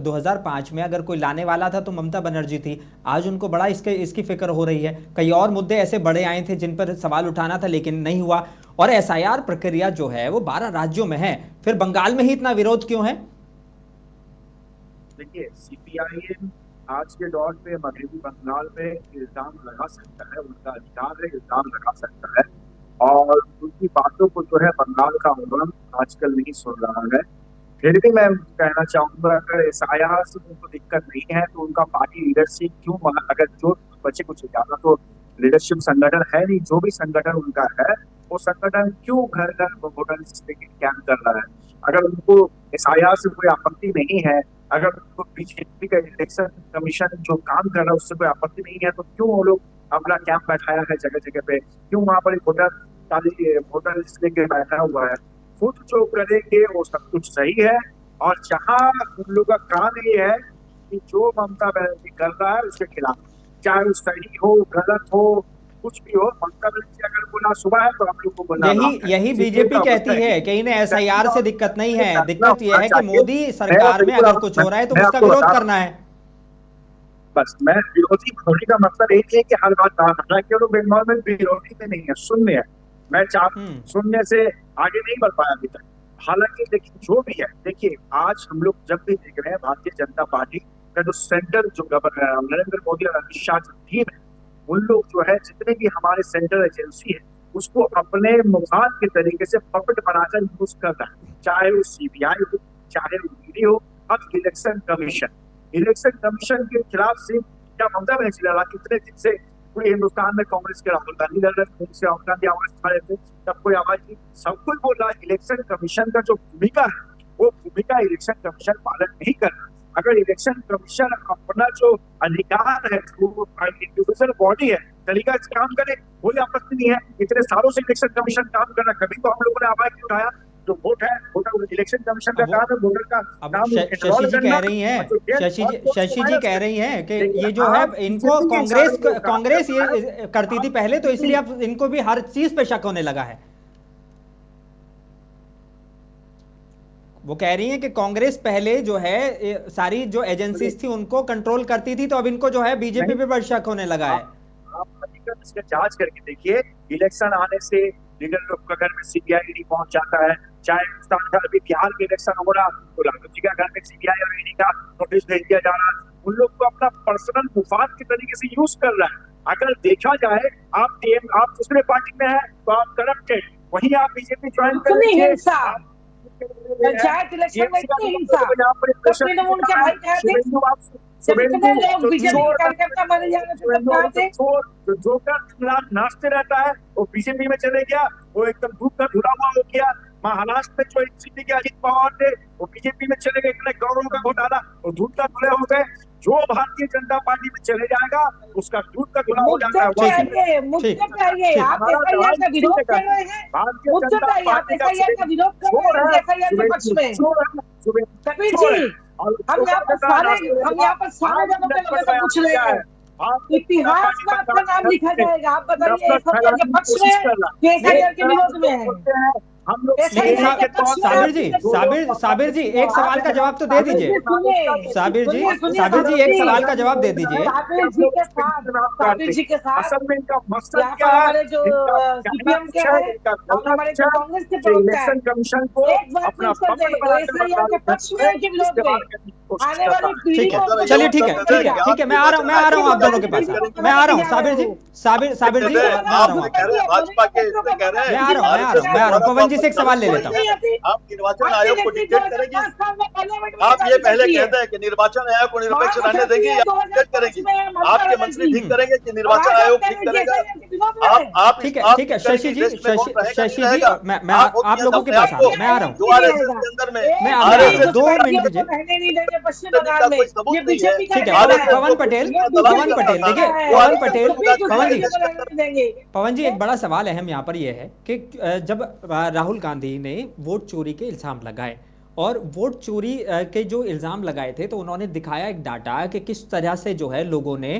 2005 में अगर कोई लाने वाला था तो ममता बनर्जी थी, आज उनको बड़ा इसकी फिक्र हो रही है। कई और मुद्दे ऐसे बड़े आए थे जिन पर सवाल उठाना था लेकिन नहीं हुआ। और एसआईआर प्रक्रिया जो है वो 12 राज्यों में है, फिर बंगाल में ही इतना विरोध क्यों है? देखिए, सीपीआई आज के दौर पे मगरबी बंगाल में इल्जाम लगा सकता है, उनका अधिकार है, इल्जाम लगा सकता है। और उनकी बातों को जो है बंगाल का आवाम आजकल नहीं सुन रहा है। फिर भी मैं कहना चाहूंगा, अगर एसआईआर से उनको दिक्कत नहीं है तो उनका पार्टी लीडरशिप क्यों, अगर जो बचे कुछ ज्यादा तो लीडरशिप संगठन है नहीं, जो भी संगठन उनका है वो संगठन क्यों घर घर वोटर कैंप कर रहा है? अगर उनको SIR से कोई आपत्ति नहीं है, अगर उनको बीजेपी का इलेक्शन कमीशन जो काम कर रहा है उससे कोई आपत्ति नहीं है, तो क्यों वो लोग अपना कैंप बैठाया है जगह जगह पे? क्यों वहां पर वोटर लिस्ट लेके बैठा हुआ है? खुद जो करेंगे वो सब कुछ सही है। और जहां उन लोगों का काम ये है कि जो ममता बनर्जी कर रहा है उसके खिलाफ, चाहे वो सही हो गलत हो कुछ भी हो, ममता बनर्जी अगर बोला सुबह है तो हम लोग को बोलना यही बीजेपी कहती है कि इन्हें SIR से दिक्कत नहीं है, दिक्कत यह है कि मोदी सरकार में अगर कुछ हो रहा है तो उसका विरोध करना है। बस मैं विरोधी होने का मतलब यही है कि हर बात हालांकि लोग बंगाल में विरोधी में नहीं है, शून्य है। मैं शून्य से आगे नहीं बढ़ पाया अभी तक। हालांकि देखिए जो भी है, देखिए आज हम लोग जब भी देख रहे हैं भारतीय जनता पार्टी का जो सेंटर जो गवर्नर नरेंद्र मोदी और अमित शाह जो टीम है, उन लोग जो है जितने भी हमारे सेंट्रल एजेंसी है उसको अपने मुफाद के तरीके से पपेट बनाकर यूज कर रहा है, चाहे वो CBI हो, चाहे वो ED हो। अब इलेक्शन कमीशन के खिलाफ से क्या ममता बनर्जी लड़ा? कितने दिन से पूरे हिंदुस्तान में कांग्रेस के राहुल गांधी लड़ रहे थे, राहुल गांधी आवाज उठा रहे थे, तब कोई आवाज नहीं। सब कोई बोल रहा है इलेक्शन कमीशन का जो भूमिका है वो भूमिका इलेक्शन कमीशन पालन नहीं कर रहा। अगर इलेक्शन कमीशन अपना जो अधिकार है, वो इंडिविजुअल बॉडी है, तरीका से काम करे, कोई आपत्ति नहीं है। इतने सालों से इलेक्शन कमीशन काम कर रहा, कभी तो हम लोगों ने आवाज नहीं उठाया। जो वोट है, वोटर इलेक्शन कमीशन का काम है, वोटर का काम। शशि जी कह रही हैं, शशि जी कह रही हैं कि ये जो है इनको कांग्रेस ये करती थी पहले, तो इसलिए अब इनको भी हर चीज पे शक होने लगा है। वो कह रही हैं कि कांग्रेस पहले जो है सारी जो एजेंसीज थी उनको कंट्रोल करती थी, तो अब इनको जो है बीजेपी पे बड़ा शक होने लगा है। आप इसका जांच करके देखिए, इलेक्शन आने से लीडर लोग का घर में CBI ED पहुंच जाता है। चाहे अभी बिहार के इलेक्शन हो रहा तो लालू जी का घर में CBI और ED का नोटिस भेज दिया जा रहा है। उन लोग को अपना पर्सनल मुफाद के तरीके से यूज कर रहा है। अगर देखा जाए आप दूसरे पार्टी में है तो आप करप्टेड, वहीं आप बीजेपी ज्वाइन कर लीजिए। पंचायत इलेक्शन में इतनी हिंसा, तृणमूल के भाई कहे थे कितने लोग बीजेपी कार्यकर्ता मारे जा रहे थे। जो नाचते रहता है वो बीजेपी में चले गया, वो एकदम धूप का धुला हुआ हो गया। महाराष्ट्र में जो एनसीपी के अजित पवार थे वो बीजेपी में चले गए, इतने करोड़ों का घोटाला, वो धूप का धुले हो गए। जो भारतीय जनता पार्टी में चले जाएगा उसका दूध का धुला हो जाता है। आप SIR का विरोध कर रहे हैं, SIR का विरोध कर रहे हैं SIR के पक्ष में। कबीर जी, हम यहाँ पर सारे जनों के लोगों से पूछ रहे हैं, इतिहास में आपका नाम लिखा जाएगा। आप बताइए SIR के पक्ष में कि SIR के विरोध में है? साबिर जी एक सवाल का जवाब तो दे दीजिए। साबिर जी एक सवाल का जवाब दे दीजिए। साबिर जी के साथ हमारे जो CPM के हैं और हमारे जो कांग्रेस के प्रवक्ता हैं, कमीशन को अपना SIR के पक्ष में के विरोध में आने वाली पीढ़ी को। चलिए ठीक है, मैं आ रहा हूँ आप दोनों के पास। मैं आ रहा हूँ साबिर जी, साबिर जी मैं आ रहा हूँ, भाजपा के कह रहे हैं। मैं आ रहा हूँ। पवन जी से एक सवाल ले लेता हूँ। आप निर्वाचन आयोग को डिक्टेट करेंगे? आप ये पहले कहते हैं कि निर्वाचन आयोग को निरपेक्ष रहने देंगे या डिक्टेट करेंगे? आपके मंत्री ठीक करेंगे कि निर्वाचन आयोग ठीक करेगा? आप ठीक है शशि जी, मैं आप लोगों के पास मैं आ रहा हूँ। 2 RSS के अंदर में मैं 2 मिनट दीजिए। ठीक है, पवन पटेल देखिए, पवन जी एक बड़ा सवाल अहम यहाँ पर यह है कि जब राहुल गांधी ने वोट चोरी के इल्जाम लगाए और वोट चोरी के जो इल्जाम लगाए थे, तो उन्होंने दिखाया एक डाटा कि किस तरह से जो है लोगों ने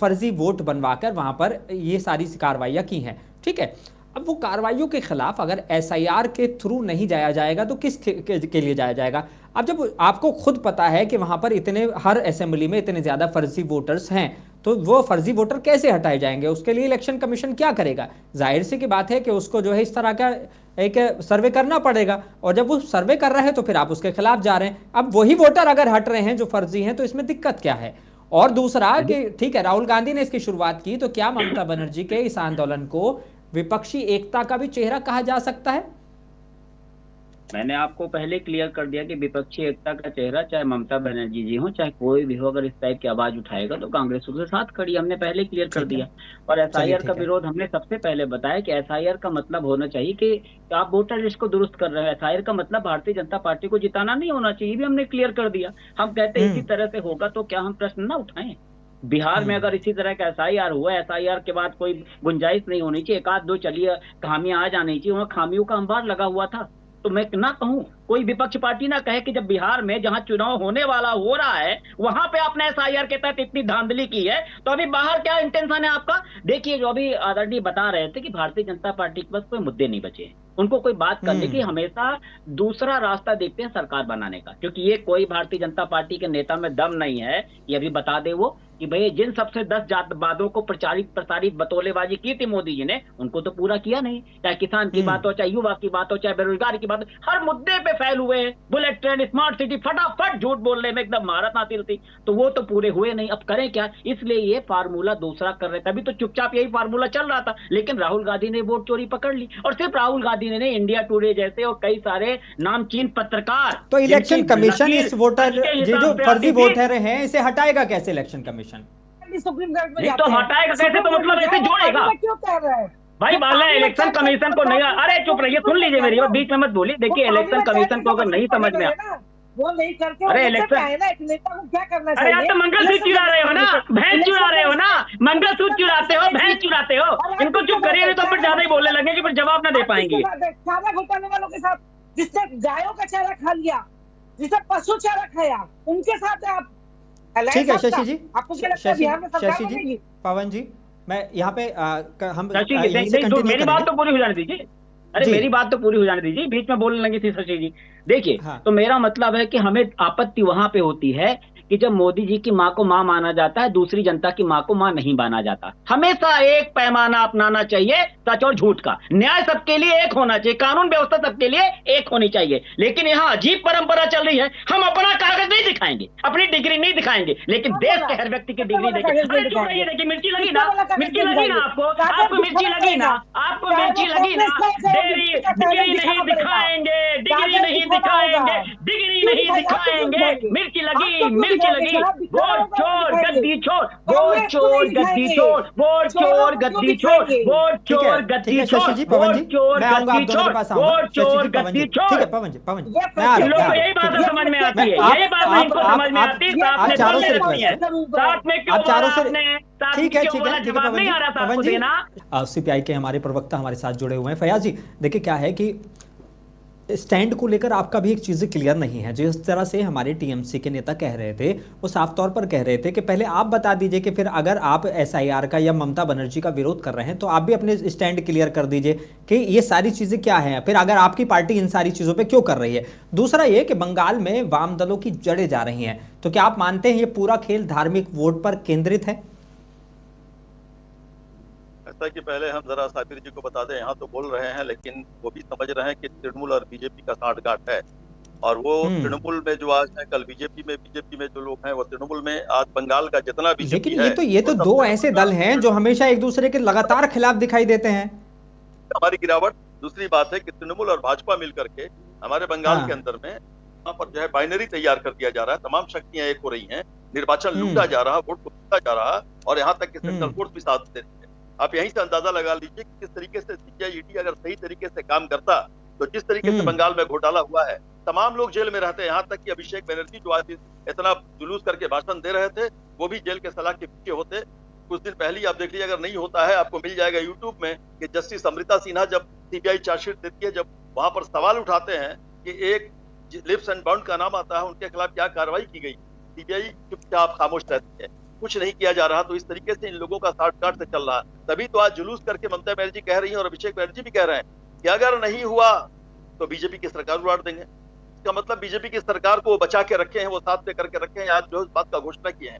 फर्जी वोट बनवाकर वहां पर ये सारी कार्रवाइयां की हैं। ठीक है, अब वो कार्रवाइयों के खिलाफ अगर SIR के थ्रू नहीं जाया जाएगा तो किस के लिए जाया जाएगा? अब जब आपको खुद पता है कि वहां पर हर असेंबली में इतने ज्यादा फर्जी वोटर्स हैं, तो वो फर्जी वोटर कैसे हटाए जाएंगे? उसके लिए इलेक्शन कमीशन क्या करेगा? जाहिर सी की बात है कि उसको जो है इस तरह का एक सर्वे करना पड़ेगा, और जब वो सर्वे कर रहा है तो फिर आप उसके खिलाफ जा रहे हैं। अब वही वोटर अगर हट रहे हैं जो फर्जी हैं, तो इसमें दिक्कत क्या है? और दूसरा कि ठीक है, राहुल गांधी ने इसकी शुरुआत की, तो क्या ममता बनर्जी के इस आंदोलन को विपक्षी एकता का भी चेहरा कहा जा सकता है? मैंने आपको पहले क्लियर कर दिया कि विपक्षी एकता का चेहरा चाहे ममता बनर्जी जी हो, चाहे कोई भी हो, अगर इस टाइप की आवाज उठाएगा तो कांग्रेस उसके साथ खड़ी, हमने पहले क्लियर कर दिया। और एसआईआर का विरोध हमने सबसे पहले बताया कि एसआईआर का मतलब होना चाहिए कि आप वोटर लिस्ट को दुरुस्त कर रहे हो। एसआईआर का मतलब भारतीय जनता पार्टी को जिताना नहीं होना चाहिए, भी हमने क्लियर कर दिया। हम कहते हैं इसी तरह से होगा तो क्या हम प्रश्न ना उठाएं? बिहार में अगर इसी तरह का एसआईआर हुआ, एसआईआर के बाद कोई गुंजाइश नहीं होनी चाहिए, एक आध दो चलिए खामियां आ जानी चाहिए, वहाँ खामियों का अंबार लगा हुआ था। तो मैं ना कहूं, कोई विपक्ष पार्टी ना कहे कि जब बिहार में जहां चुनाव होने वाला हो रहा है वहां पे आपने एसआईआर के तहत इतनी धांधली की है, तो अभी बाहर क्या इंटेंशन है आपका? देखिए, जो अभी आदरणीय बता रहे थे कि भारतीय जनता पार्टी के पास कोई मुद्दे नहीं बचे हैं, उनको कोई बात करने की हमेशा दूसरा रास्ता देखते हैं सरकार बनाने का, क्योंकि ये कोई भारतीय जनता पार्टी के नेता में दम नहीं है। ये अभी बता दे वो कि भाई जिन सबसे 10 जातवादों को प्रसारित बतौलेबाजी की थी मोदी जी ने, उनको तो पूरा किया नहीं। चाहे किसान की बात हो, चाहे युवा की बात हो, चाहे बेरोजगार की बात हो, हर मुद्दे पे फैल हुए हैं। बुलेट ट्रेन, स्मार्ट सिटी, फटाफट झूठ बोलने में एकदम महारत हासिल थी, तो वो तो पूरे हुए नहीं। अब करें क्या? इसलिए ये फार्मूला दूसरा कर रहे थे। अभी तो चुपचाप यही फार्मूला चल रहा था, लेकिन राहुल गांधी ने वोट चोरी पकड़ ली, और सिर्फ राहुल गांधी ने नहीं, इंडिया टुडे जैसे और कई सारे नामचीन पत्रकार। तो इलेक्शन कमीशन इस वोटर जो फर्जी वोटर हैं इसे हटाएगा कैसे? इलेक्शन कमीशन सुप्रीम कोर्ट में तो हटाएगा कैसे? तो मतलब ऐसे जोड़ेगा? क्यों कर रहा है भाई बाला इलेक्शन कमीशन को नहीं, अरे चुप रहिए, सुन लीजिए मेरी बात, बीच में मत बोलिए। देखिए, इलेक्शन कमीशन को अगर नहीं समझ में वो नहीं करके, अरे इलेक्शन, एक नेता को क्या करना चाहिए? अरे आप तो मंगलसूत्र चुरा रहे हो ना, भैंस चुरा रहे हो ना, मंगलसूत्र चुराते हो, भैंस चुराते हो। इनको चुप करिए तो फिर ज्यादा ही बोलने लगेंगे, फिर जवाब ना दे पाएंगे। चारा घोटाले वालों के साथ, जिसने गायों का चारा खा लिया, जिसने पशु चारा खाया, उनके साथ आप। ठीक है शशि जी, आपको क्या लगता है बिहार में सरकार शशि जी, बनेगी? पवन जी, मैं यहाँ पे हम मेरी बात तो पूरी हो जाने दीजिए। अरे मेरी बात तो पूरी हो जाने दीजिए, बीच में बोलने लगी थी शशि जी। देखिए, तो मेरा मतलब है कि हमें आपत्ति वहां पे होती है कि जब मोदी जी की माँ को माँ माना जाता है, दूसरी जनता की माँ को माँ नहीं माना जाता। हमेशा एक पैमाना अपनाना चाहिए सच और झूठ का। न्याय सबके लिए एक होना चाहिए, कानून व्यवस्था सबके लिए एक होनी चाहिए। लेकिन यहाँ अजीब परंपरा चल रही है, हम अपना कागज नहीं दिखाएंगे, अपनी डिग्री नहीं दिखाएंगे, लेकिन देश के हर व्यक्ति की डिग्री देखेंगे। देखिए, मिर्ची लगी ना, मिर्ची लगी ना आपको, आपको मिर्ची लगी ना, आपको मिर्ची लगी ना, डिग्री नहीं दिखाएंगे, डिग्री नहीं दिखाएंगे, डिग्री नहीं दिखाएंगे, मिर्ची लगी, वोट चोर गद्दी छोड़, वोट चोर गद्दी छोड़, वोट चोर गद्दी छोड़, वोट चोर गद्दी छोड़, वोट चोर गद्दी छोड़, वोट चोर गद्दी छोड़। ठीक है पवन जी, पवन जी, इन लोगों को यही बात समझ में आती है, यही बात इनको समझ में आती है। आप चारों से रिक्वेस्ट है, साथ में क्यों चारों से, ठीक है जवाब नहीं आ रहा था आपको देना। सीपीआई के हमारे प्रवक्ता हमारे साथ जुड़े हुए हैं। फयाज जी, देखिए क्या है कि स्टैंड को लेकर आपका भी एक चीज़ क्लियर नहीं है। जिस तरह से हमारे टीएमसी के नेता कह रहे थे, वो साफ तौर पर कह रहे थे कि पहले आप बता दीजिए कि फिर अगर आप एसआईआर का या ममता बनर्जी का विरोध कर रहे हैं तो आप भी अपने स्टैंड क्लियर कर दीजिए कि ये सारी चीज़ें क्या हैं, फिर अगर आपकी पार्टी इन सारी चीज़ों पर क्यों कर रही है। दूसरा ये कि बंगाल में वाम दलों की जड़ें जा रही हैं, तो क्या आप मानते हैं ये पूरा खेल धार्मिक वोट पर केंद्रित है? ऐसा कि पहले हम जरा साबिर जी को बता दें, यहाँ तो बोल रहे हैं लेकिन वो भी समझ रहे हैं कि तृणमूल और बीजेपी का साठगांठ है, और वो तृणमूल में जो आज है कल बीजेपी में जो लोग हैं वो तृणमूल में, आज बंगाल का जितना बीजेपी है। लेकिन ये तो दो ऐसे दल हैं जो हमेशा एक दूसरे के लगातार खिलाफ दिखाई देते हैं। हमारी गिरावट, दूसरी बात है कि तृणमूल और भाजपा मिलकर के हमारे बंगाल के अंदर में यहाँ पर जो है बाइनरी तैयार कर दिया जा रहा है, तमाम शक्तियां एक हो रही हैं, निर्वाचन लूटा जा रहा, वोट को लूटा जा रहा, और यहाँ तक कि सेंट्रल कोर्ट भी साथ दे रही है। आप यहीं से अंदाजा लगा लीजिए कि किस तरीके से सीबीआई ईडी अगर सही तरीके से काम करता तो जिस तरीके से बंगाल में घोटाला हुआ है, तमाम लोग जेल में रहते हैं। यहाँ तक कि अभिषेक बनर्जी जो आज इतना जुलूस करके भाषण दे रहे थे, वो भी जेल के सलाह के पीछे होते। कुछ दिन पहले आप देख लीजिए, अगर नहीं होता है आपको मिल जाएगा यूट्यूब में कि जस्टिस अमृता सिन्हा जब सीबीआई चार्जशीट देती है, जब वहां पर सवाल उठाते हैं कि एक लिप्स एंड बाउंड का नाम आता है, उनके खिलाफ क्या कार्रवाई की गई, सीबीआई चुपचाप खामोश रहती है, कुछ नहीं किया जा रहा। तो इस तरीके से इन लोगों का साठगांठ से चल रहा है। तभी तो आज जुलूस करके ममता बनर्जी कह रही है और अभिषेक बनर्जी भी कह रहे हैं कि अगर नहीं हुआ तो बीजेपी की सरकार उड़ा देंगे। इसका मतलब बीजेपी की सरकार को बचा के रखे हैं, वो साथ में करके रखे हैं। आज जो इस बात का घोषणा किए हैं,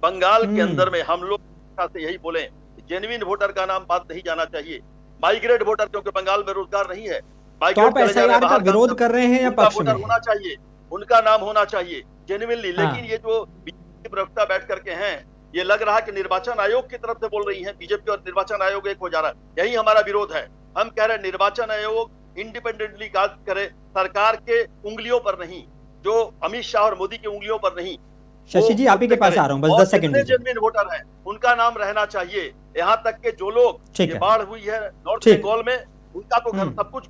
बंगाल के अंदर में हम लोग से यही बोले, जेन्युइन वोटर का नाम बात नहीं जाना चाहिए, माइग्रेट वोटर, क्योंकि बंगाल में रोजगार नहीं है। तो आप एसआईआर का विरोध कर रहे हैं या पक्ष में? होना चाहिए, उनका नाम होना चाहिए जेन्युइनली। लेकिन ये जो बीजेपी प्रवक्ता बैठ करके हैं, ये लग रहा है कि निर्वाचन आयोग की तरफ से बोल रही है, बीजेपी और निर्वाचन आयोग एक हो जा रहा है। यही हमारा विरोध है। हम कह रहे हैं निर्वाचन आयोग इंडिपेंडेंटली काम करे, सरकार के उंगलियों पर नहीं, जो अमित शाह और मोदी की उंगलियों पर नहीं। शशि जी, आप ही के पास आ रहा हूं, बस 10 सेकंड दीजिए। जेन्युइन वोटर हैं उनका नाम रहना चाहिए। यहाँ तक के जो लोग ये बाढ़ हुई है नॉर्थ बंगाल में, उनका तो सब कुछ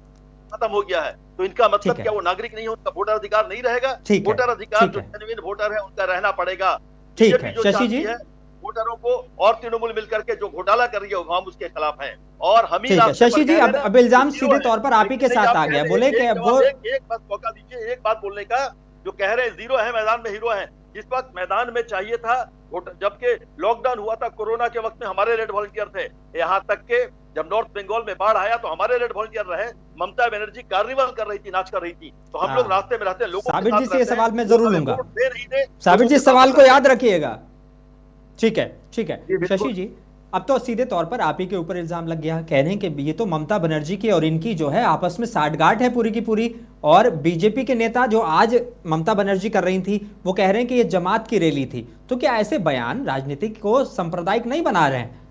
खत्म हो गया है, तो इनका मतलब क्या वो नागरिक नहीं है, उनका वोटर अधिकार नहीं रहेगा? वोटर अधिकार जो जेन्युइन वोटर है उनका रहना पड़ेगा। ठीक है शशि जी, वोटरों को और तृणमूल मिलकर के जो घोटाला कर रही है हम उसके खिलाफ हैं। और हम ही शशि जी, अब इल्जाम सीधे तौर पर आप ही के साथ आ गया, बोले कि वो एक बात मौका दीजिए, एक बात बोलने का। जो कह रहे हैं जीरो है मैदान में हीरो है, जिस वक्त मैदान में चाहिए था, जबकि लॉकडाउन हुआ था कोरोना के वक्त में हमारे रेड वॉलंटियर थे। यहाँ तक के जब नॉर्थ बंगाल में बाढ़ आया तो हमारे रेड वॉलंटियर रहे, ममता बनर्जी कार्निवल कर रही थी, नाच कर रही थी, तो हम लोग रास्ते में रहते हैं। लोगों साबिर जी से ये सवाल मैं जरूर लूंगा, साबिर जी सवाल को याद रखिएगा। ठीक है शशि जी, अब तो सीधे तौर पर आप ही के ऊपर इल्जाम लग गया, कह रहे हैं कि ये तो ममता बनर्जी की और इनकी जो है आपस में साठगांठ है पूरी की पूरी, और बीजेपी के नेता जो आज ममता बनर्जी कर रही थी वो कह रहे हैं कि ये जमात की रैली थी। तो क्या ऐसे बयान राजनीतिक को सांप्रदायिक नहीं बना रहे हैं?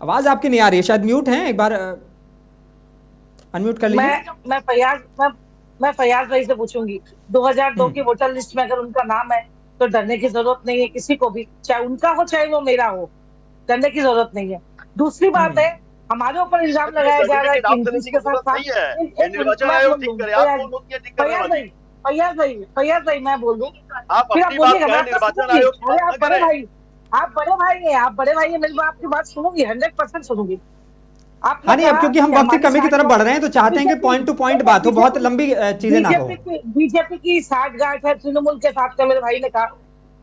आवाज आपकी नहीं आ रही है, शायद म्यूट हैं, एक बार अनम्यूट कर लीजिए। मैं फैयाज भाई से पूछूंगी, 2002 की वोटर लिस्ट में अगर उनका नाम है तो डरने की जरूरत नहीं है किसी को भी, चाहे उनका हो चाहे वो मेरा हो, डरने की जरूरत नहीं है। दूसरी बात है, हमारे ऊपर इल्जाम लगाया जा रहा है कि के साथ फैयाज भाई मैं बोल दूं, फिर आप बोलिएगा आप बड़े भाई हैं, मेरी आपकी बात सुनूंगी, 100% सुनूंगी। हाँ नहीं, अब क्योंकि हम वक्त की कमी की तरफ बढ़ रहे हैं तो चाहते हैं कि पॉइंट टू पॉइंट बात हो, बहुत लंबी चीजें ना हो। बीजेपी की साठगांठ है तृणमूल के साथ का, मेरे भाई ने कहा,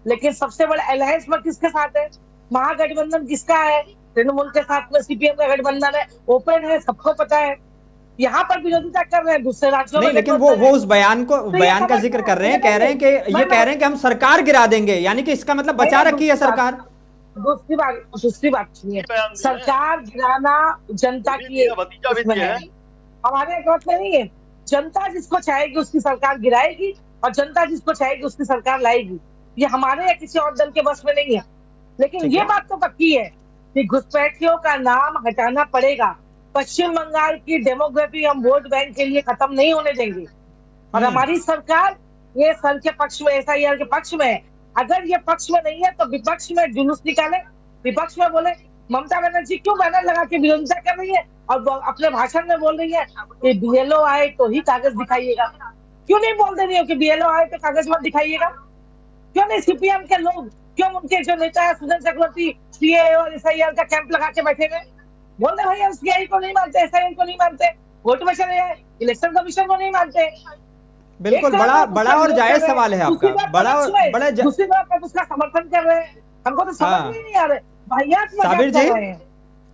लेकिन सबसे बड़ा अलायंस में किसके साथ है? महागठबंधन किसका है? तृणमूल के साथ में सीपीएम का गठबंधन है, ओपन है, सबको पता है। यहाँ पर विरोधिता कर रहे हैं दूसरे राज्यों में, लेकिन वो उस बयान का जिक्र कर रहे हैं, कह रहे हैं कि हम सरकार गिरा देंगे, यानी कि इसका मतलब बचा रखी है सरकार। दूसरी बात सुनिए, सरकार गिराना जनता की है, हमारे अकाउंट में नहीं है। जनता जिसको चाहेगी उसकी सरकार गिराएगी और जनता जिसको चाहेगी उसकी सरकार लाएगी, ये हमारे या किसी और दल के बस में नहीं है। लेकिन ये बात तो पक्की है कि घुसपैठियों का नाम हटाना पड़ेगा। पश्चिम बंगाल की डेमोग्राफी हम वोट बैंक के लिए खत्म नहीं होने देंगे, और हमारी सरकार ये सर के पक्ष में, एसआईआर के पक्ष में है। अगर ये पक्ष में नहीं है तो विपक्ष में जुलूस निकाले, विपक्ष में बोले ममता बनर्जी क्यों बैनर लगा के विरोधिता कर रही है और अपने भाषण में बोल रही है कि बीएलओ आए तो ही कागज दिखाइएगा। क्यों नहीं बोल दे रही हो कि बीएलओ आए तो कागज मत दिखाइएगा? क्यों नहीं सीपीएम के लोग, क्यों उनके जो नेता है सुजन चक्रवर्ती सीए और एसआईआर का कैंप लगा के बैठे हुए? बोल रहे भैया सीआई को नहीं मानते, एसआईआर को नहीं मानते, वोट में चले जाए, इलेक्शन कमीशन को नहीं मानते। बिल्कुल बड़ा और जायज सवाल है आपका, बड़ा दूसरी बात उसका समर्थन कर रहे हैं, हमको तो समझ में नहीं आ रहा भैया। साबिर जी,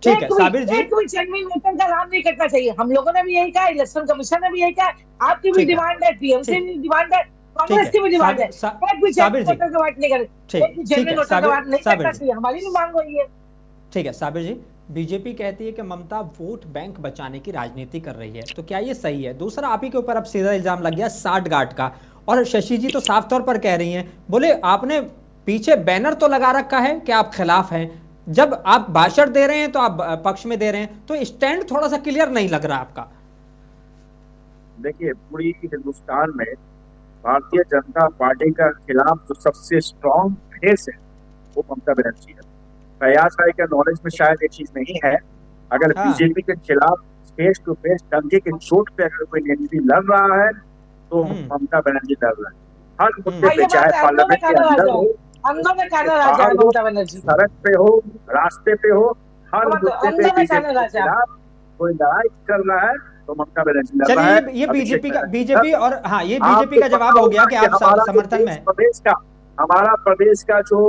ठीक है साबिर जी, कोई जेन्युइन वोटर का नाम नहीं करना चाहिए। हम लोगों ने भी यही कहा, इलेक्शन कमीशन ने भी यही कहा, आपकी भी डिमांड है, टीएमसी की डिमांड है, कांग्रेस की भी डिमांड है। साबिर जी, हमारी भी मांग वही है। ठीक है साबिर जी, बीजेपी कहती है कि ममता वोट बैंक बचाने की राजनीति कर रही है, तो क्या ये सही है? दूसरा, आप ही के ऊपर अब सीधा इल्जाम लग गया साठगांठ का, और शशि जी तो साफ तौर पर कह रही हैं, बोले आपने पीछे बैनर तो लगा रखा है कि आप खिलाफ हैं, जब आप भाषण दे रहे हैं तो आप पक्ष में दे रहे हैं, तो स्टैंड थोड़ा सा क्लियर नहीं लग रहा आपका। देखिए, पूरी हिंदुस्तान में भारतीय जनता पार्टी का खिलाफ जो सबसे स्ट्रॉन्ग फेस है वो ममता बनर्जी है। फैयाज भाई के नॉलेज में शायद ये चीज नहीं है, अगर बीजेपी के खिलाफ फेस टू फेस डंके के चोट पे अगर कोई एमपी लड़ रहा है तो ममता बनर्जी लड़ रहा है। हर मुद्दे पे, चाहे पार्लियामेंट के अंदर हो, सड़क पे हो, रास्ते पे हो, हर मुद्दे पे बीजेपी के खिलाफ कोई लड़ाई कर रहा है तो ममता बनर्जी लड़ रहा है। ये बीजेपी और हाँ, ये बीजेपी का जवाब हो गया कि आप समर्थन में। प्रदेश का, हमारा प्रदेश का जो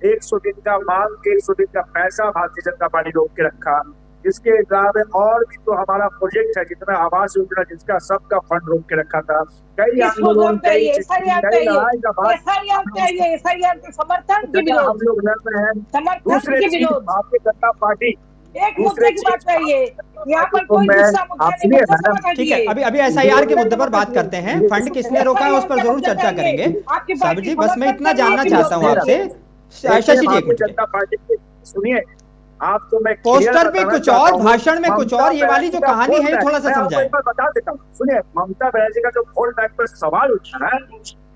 100 दिन का मांग, 100 दिन का पैसा भारतीय जनता पार्टी रोक के रखा। इसके अलावा और भी तो हमारा प्रोजेक्ट है, जितना आवास योजना जिसका सबका फंड रोक के रखा था, कई आंदोलन, कई लड़ाई का बात समर्थन हम लोग लड़ रहे हैं। दूसरे चीज भारतीय जनता पार्टी, दूसरे यहाँ पर कोई ठीक है, अभी एसआईआर के मुद्दे पर बात करते हैं, फंड किसने रोका है उस पर जरूर चर्चा करेंगे। साबिर जी, बस मैं इतना जानना चाहता हूँ आपसे, शशि जी, जनता पार्टी सुनिए, आपको मैं पोस्टर पे कुछ और, भाषण में कुछ और, ये वाली जो कहानी है थोड़ा सा समझाएं। बता देता हूँ, सुनिए। ममता बनर्जी का जो वोट बैंक पर सवाल उठा है,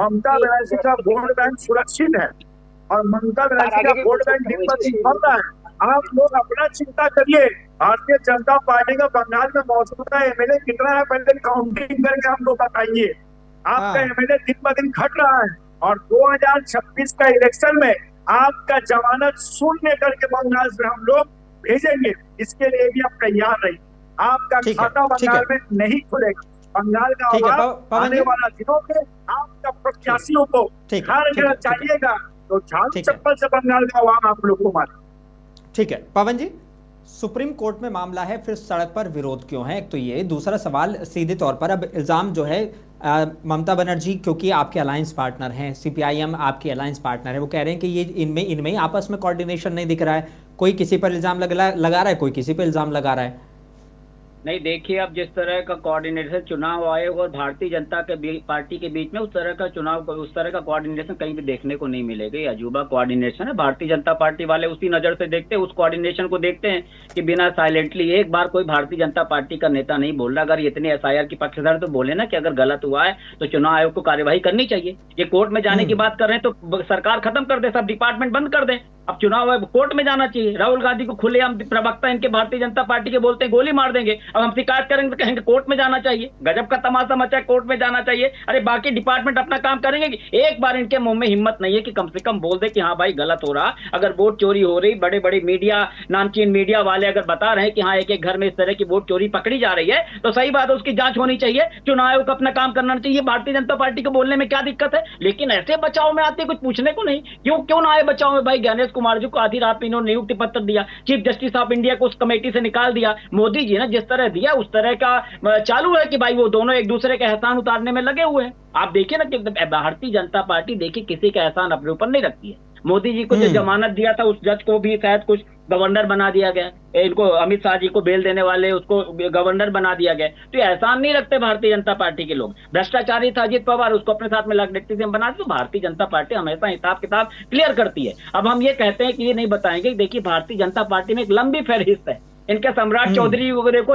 ममता बनर्जी का वोट बैंक सुरक्षित है और ममता बनर्जी का वोट बैंक दिन ब दिन बढ़ रहा है। आप लोग अपना चिंता करिए। भारतीय जनता पार्टी का बंगाल में मौजूदा एमएलए कितना है, पहले काउंटिंग करके हमको बताइए। आपका एमएलए दिन ब दिन घट रहा है और 2026 का इलेक्शन में आपका जमानत शून्य करके बंगाल से हम लोग भेजेंगे। इसके लिए भी आप तैयार रहिए। आपका खाता बंगाल में नहीं खुलेगा। बंगाल का आवाम आने वाला दिनों में आपका प्रत्याशियों को घर घर चाहिएगा तो झाड़ू चप्पल से बंगाल का आवाम आप लोग को मारे। ठीक है पवन जी, सुप्रीम कोर्ट में मामला है, फिर सड़क पर विरोध क्यों है? एक तो ये, दूसरा सवाल सीधे तौर पर अब इल्जाम जो है ममता बनर्जी, क्योंकि आपके अलायंस पार्टनर हैं, सीपीआईएम आपकी अलायंस पार्टनर है, वो कह रहे हैं कि ये इनमें ही आपस में कोऑर्डिनेशन नहीं दिख रहा है। कोई किसी पर इल्जाम लगा रहा है, कोई किसी पर इल्जाम लगा रहा है। नहीं, देखिए अब जिस तरह का कोऑर्डिनेशन चुनाव आयोग और भारतीय जनता के पार्टी के बीच में, उस तरह का कोऑर्डिनेशन कहीं भी देखने को नहीं मिलेगा। ये अजूबा कोऑर्डिनेशन है। भारतीय जनता पार्टी वाले उसी नजर से देखते हैं, उस कोऑर्डिनेशन को देखते हैं कि बिना साइलेंटली एक बार कोई भारतीय जनता पार्टी का नेता नहीं बोल रहा। अगर इतने एसआईआर की पक्षधर तो बोले ना कि अगर गलत हुआ है तो चुनाव आयोग को कार्यवाही करनी चाहिए। ये कोर्ट में जाने की बात कर रहे हैं तो सरकार खत्म कर दे, सब डिपार्टमेंट बंद कर दे। अब चुनाव आयोग कोर्ट में जाना चाहिए। राहुल गांधी को खुलेआम प्रवक्ता इनके भारतीय जनता पार्टी के बोलते हैं गोली मार देंगे। अब हम शिकायत करेंगे तो कहेंगे कोर्ट में जाना चाहिए। गजब का तमाशा मचा है, कोर्ट में जाना चाहिए। अरे बाकी डिपार्टमेंट अपना काम करेंगे कि एक बार इनके मुंह में हिम्मत नहीं है कि कम से कम बोल दे कि हाँ भाई गलत हो रहा। अगर वोट चोरी हो रही, बड़े बड़े मीडिया, नामचीन मीडिया वाले अगर बता रहे हैं कि हाँ एक एक घर में इस तरह की वोट चोरी पकड़ी जा रही है तो सही बात है, उसकी जांच होनी चाहिए। चुनाव आयोग को अपना काम करना चाहिए। भारतीय जनता पार्टी को बोलने में क्या दिक्कत है? लेकिन ऐसे बचाव में आते कुछ पूछने को नहीं। क्यों ना आए बचाव में? भाई ज्ञानेश कुमार जी को आधी रात में इन्होंने नियुक्ति पत्र दिया, चीफ जस्टिस ऑफ इंडिया को उस कमेटी से निकाल दिया। मोदी जी ने जिस तरह दिया उस तरह का चालू है कि भाई वो दोनों एक दूसरे के एहसान उतारने में लगे हुए हैं। आप देखिए ना कि भारतीय जनता पार्टी देखिए किसी का एहसान अपने ऊपर नहीं रखती है। मोदी जी को जो जमानत दिया था उस जज को भी शायद कुछ गवर्नर बना दिया गया, इनको अमित शाह जी को बेल देने वाले उसको गवर्नर बना दिया गया। तो एहसान नहीं रखते भारतीय जनता पार्टी के लोग। भ्रष्टाचारी था अजित पवार, उसको अपने साथ में डिप्टी सीएम बना दिया। तो भारतीय जनता पार्टी हमेशा हिसाब किताब क्लियर करती है। अब हम ये कहते हैं कि ये नहीं बताएंगे, देखिए भारतीय जनता पार्टी में एक लंबी फहरिस्त है। इनके सम्राट चौधरी वगैरह को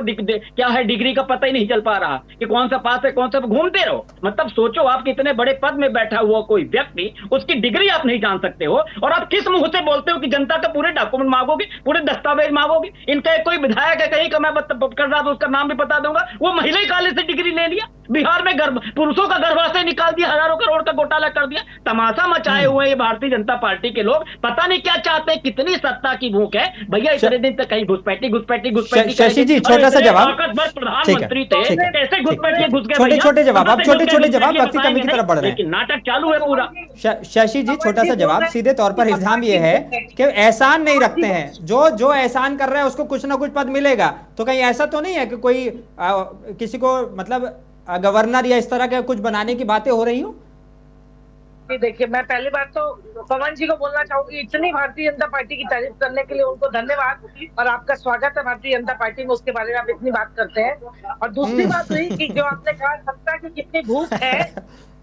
क्या है डिग्री का पता ही नहीं चल पा रहा कि कौन सा पास है कौन सा, घूमते रहो। मतलब सोचो आप कितने बड़े पद में बैठा हुआ कोई व्यक्ति, उसकी डिग्री आप नहीं जान सकते हो और आप किस मुंह से बोलते हो कि जनता का पूरे डॉक्यूमेंट मांगोगे, पूरे दस्तावेज मांगोगे। इनका कोई विधायक है कहीं का, मैं कर रहा था उसका नाम भी बता दूंगा, वो महिला कॉलेज से डिग्री ले लिया। बिहार में पुरुषों का गर्भाशय निकाल दिया, हजारों करोड़ का घोटाला कर दिया। तमाशा मचाए हुए ये भारतीय जनता पार्टी के लोग पता नहीं क्या चाहते हैं, कितनी सत्ता की भूख है भैया। इतने दिन तक कहीं घुसपैठी शशि जी छोटा सा जवाब, प्रधानमंत्री थे, कैसे घुसपैठ घुस गए? छोटे जवाब, आप छोटे जवाब वक्त की कमी की तरफ बढ़ रहे हैं। नाटक चालू है पूरा। शशि जी छोटा सा जवाब, सीधे तौर पर इल्जाम ये है कि एहसान नहीं रखते हैं, जो एहसान कर रहा है उसको कुछ ना कुछ पद मिलेगा। तो कहीं ऐसा तो नहीं है कि कोई किसी को मतलब गवर्नर या इस तरह के कुछ बनाने की बातें हो रही हो? देखिए मैं पहली बात तो पवन जी को बोलना चाहूंगी, इतनी भारतीय जनता पार्टी की तारीफ करने के लिए उनको धन्यवाद और आपका स्वागत है भारतीय जनता पार्टी में, उसके बारे में आप इतनी बात करते हैं। और दूसरी बात हुई कि जो आपने कहा सत्ता की कितनी भूख है,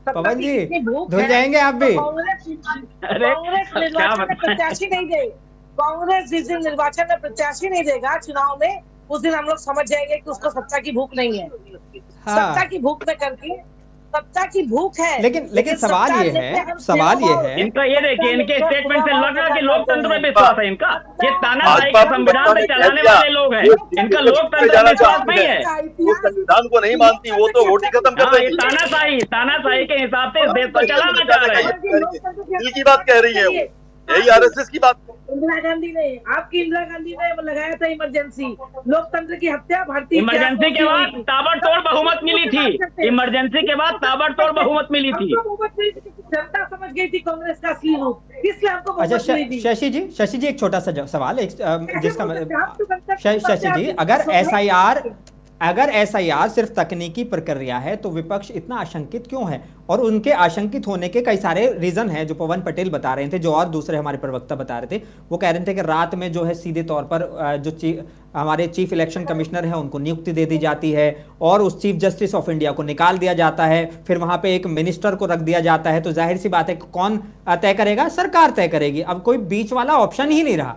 पवन जी धुल जाएंगे आप भी। कांग्रेस निर्वाचन में प्रत्याशी नहीं दे, कांग्रेस जिस दिन निर्वाचन में प्रत्याशी नहीं देगा चुनाव में, उस दिन हम लोग समझ जाएंगे कि उसको सत्ता की भूख नहीं है। सत्ता की भूख में करके सत्ता की भूख है। लेकिन सवाल ये है इनका, ये देखिए इनके स्टेटमेंट से लग रहा है कि लोकतंत्र में विश्वास है इनका। ये तानाशाही का संविधान से चलाने वाले लोग हैं, इनका लोकतंत्र में विश्वास नहीं है। वो संविधान को नहीं मानती, वो तो वोट ही खत्म कर देगी। तानाशाही के हिसाब से देश को चलाना चाह रहे हैं। दिल की बात कह रही है वो, यही आरएसएस की बात। इंदिरा गांधी ने, आपकी इंदिरा गांधी ने लगाया था इमरजेंसी, लोकतंत्र की हत्या भारतीय इमरजेंसी के बाद ताबड़तोड़ बहुमत मिली थी। इमरजेंसी के बाद ताबड़तोड़ बहुमत मिली थी। जनता समझ गई थी कांग्रेस का असली रूप, इसलिए हमको अच्छा शशि जी एक छोटा सा सवाल जिसका शशि जी, अगर एसआईआर सिर्फ तकनीकी प्रक्रिया है तो विपक्ष इतना आशंकित क्यों है? और उनके आशंकित होने के कई सारे रीजन हैं जो पवन पटेल बता रहे थे, जो और दूसरे हमारे प्रवक्ता बता रहे थे। वो कह रहे थे कि रात में जो है सीधे तौर पर जो हमारे चीफ इलेक्शन कमिश्नर हैं उनको नियुक्ति दे दी जाती है और उस चीफ जस्टिस ऑफ इंडिया को निकाल दिया जाता है, फिर वहां पे एक मिनिस्टर को रख दिया जाता है। तो जाहिर सी बात है कौन तय करेगा? सरकार तय करेगी। अब कोई बीच वाला ऑप्शन ही नहीं रहा।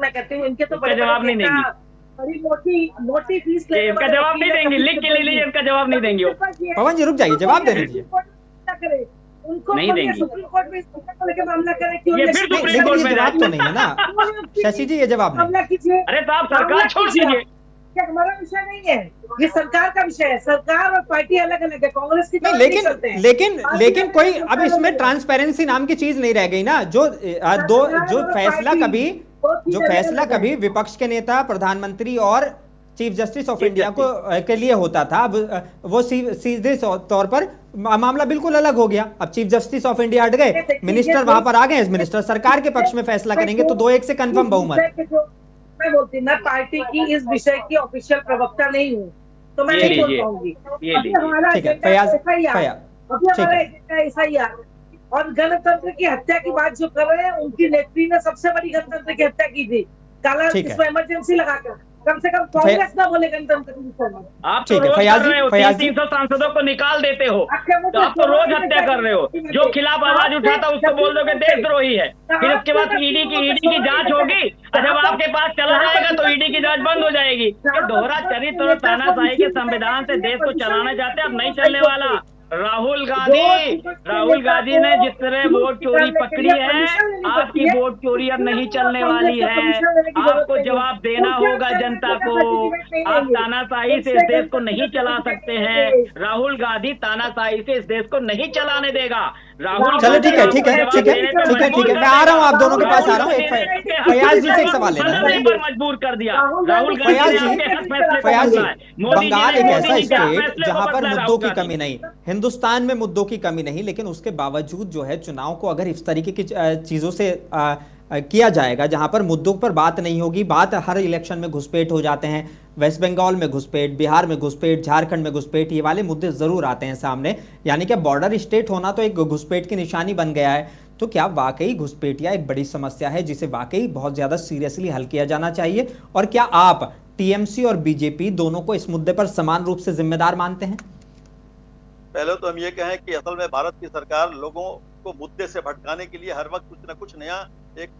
मैं कहती हूँ इनके तो इसका जवाब नहीं देंगी, बड़ी मोटी फीस इसका जवाब नहीं देंगी, लिख के ले लीजिए, इसका जवाब नहीं देंगी वो। पवन जी रुक जाइए, जवाब दे दीजिए। उनको नहीं देंगी, सुप्रीम कोर्ट में इस को लेकर मामला करे क्यों? ये फिर सुप्रीम कोर्ट में जवाब तो नहीं है ना शशि जी, ये जवाब नहीं। मामला कीजिए। अरे साहब सरकार छोड़ दीजिए, क्या हमारा विषय नहीं है, ये सरकार का विषय है। सरकार और पार्टी अलग अलग है, कांग्रेस की नहीं, लेकिन कोई अब इसमें ट्रांसपेरेंसी नाम की चीज नहीं रह गई ना। जो फैसला कभी विपक्ष के नेता, प्रधानमंत्री और चीफ जस्टिस ऑफ इंडिया के लिए होता था, अब वो सीधे तौर पर मामला बिल्कुल अलग हो गया। अब चीफ जस्टिस ऑफ इंडिया हट गए, मिनिस्टर वहां पर आ गए, मिनिस्टर सरकार के पक्ष में फैसला करेंगे तो 2-1 से कंफर्म बहुमत। मैं बोलती मैं पार्टी की इस विषय की ऑफिशियल प्रवक्ता नहीं हूँ, तो मैं नहीं बोल पाऊंगी। हमारा एसआईआर और गणतंत्र की हत्या की बात जो कर रहे हैं, उनकी नेत्री ने सबसे बड़ी गणतंत्र की हत्या की थी, काला इसमें इमरजेंसी लगाकर। कम से कम कांग्रेस ना बोले गणतंत्र की विषय में। आप तो रोज कर रहे हो, 300 सांसदों को निकाल देते हो, तो आप तो रोज हत्या कर रहे हो। जो खिलाफ आवाज उठाता उसको बोल दोगे देशद्रोही है, फिर उसके बाद ईडी की जांच होगी, और जब आपके पास चला जाएगा तो ईडी की जांच बंद हो जाएगी। ये दोहरा चरित्र और तानाशाही के संविधान से देश को चलाना चाहते हैं, अब नहीं चलने वाला। राहुल गांधी ने जिस तरह वोट चोरी पकड़ी है, आपकी वोट चोरी अब नहीं चलने वाली है। आपको जवाब देना होगा जनता को। आप तानाशाही से इस देश को नहीं चला सकते हैं। राहुल गांधी तानाशाही से इस देश को नहीं चलाने देगा। राहुल, चलो ठीक है, मैं आ रहा हूँ, आप दोनों के पास आ रहा हूँ। फयाज जी से एक सवाल लेना है। मजबूर कर दिया राहुल फयाज जी, बंगाल एक ऐसा स्टेट जहां पर मुद्दों की कमी नहीं, हिंदुस्तान में मुद्दों की कमी नहीं, लेकिन उसके बावजूद जो है चुनाव को अगर इस तरीके की चीजों से किया जाएगा जहां पर मुद्दों पर बात नहीं होगी, बात हर इलेक्शन में घुसपैठ हो जाते हैं। वेस्ट बंगाल में घुसपैठ, बिहार में घुसपैठ, झारखंड में घुसपैठ, ये वाले मुद्दे जरूर आते हैं सामने। यानी कि बॉर्डर स्टेट होना तो एक घुसपैठ की निशानी बन गया है। तो क्या वाकई घुसपैठिया एक बड़ी समस्या है जिसे वाकई बहुत ज्यादा सीरियसली हल किया जाना चाहिए? और क्या आप टीएमसी और बीजेपी दोनों को इस मुद्दे पर समान रूप से जिम्मेदार मानते हैं? पहले तो हम ये कहें कि असल में भारत की सरकार लोगों को मुद्दे से भटकाने के लिए हर वक्त कुछ न कुछ नया एक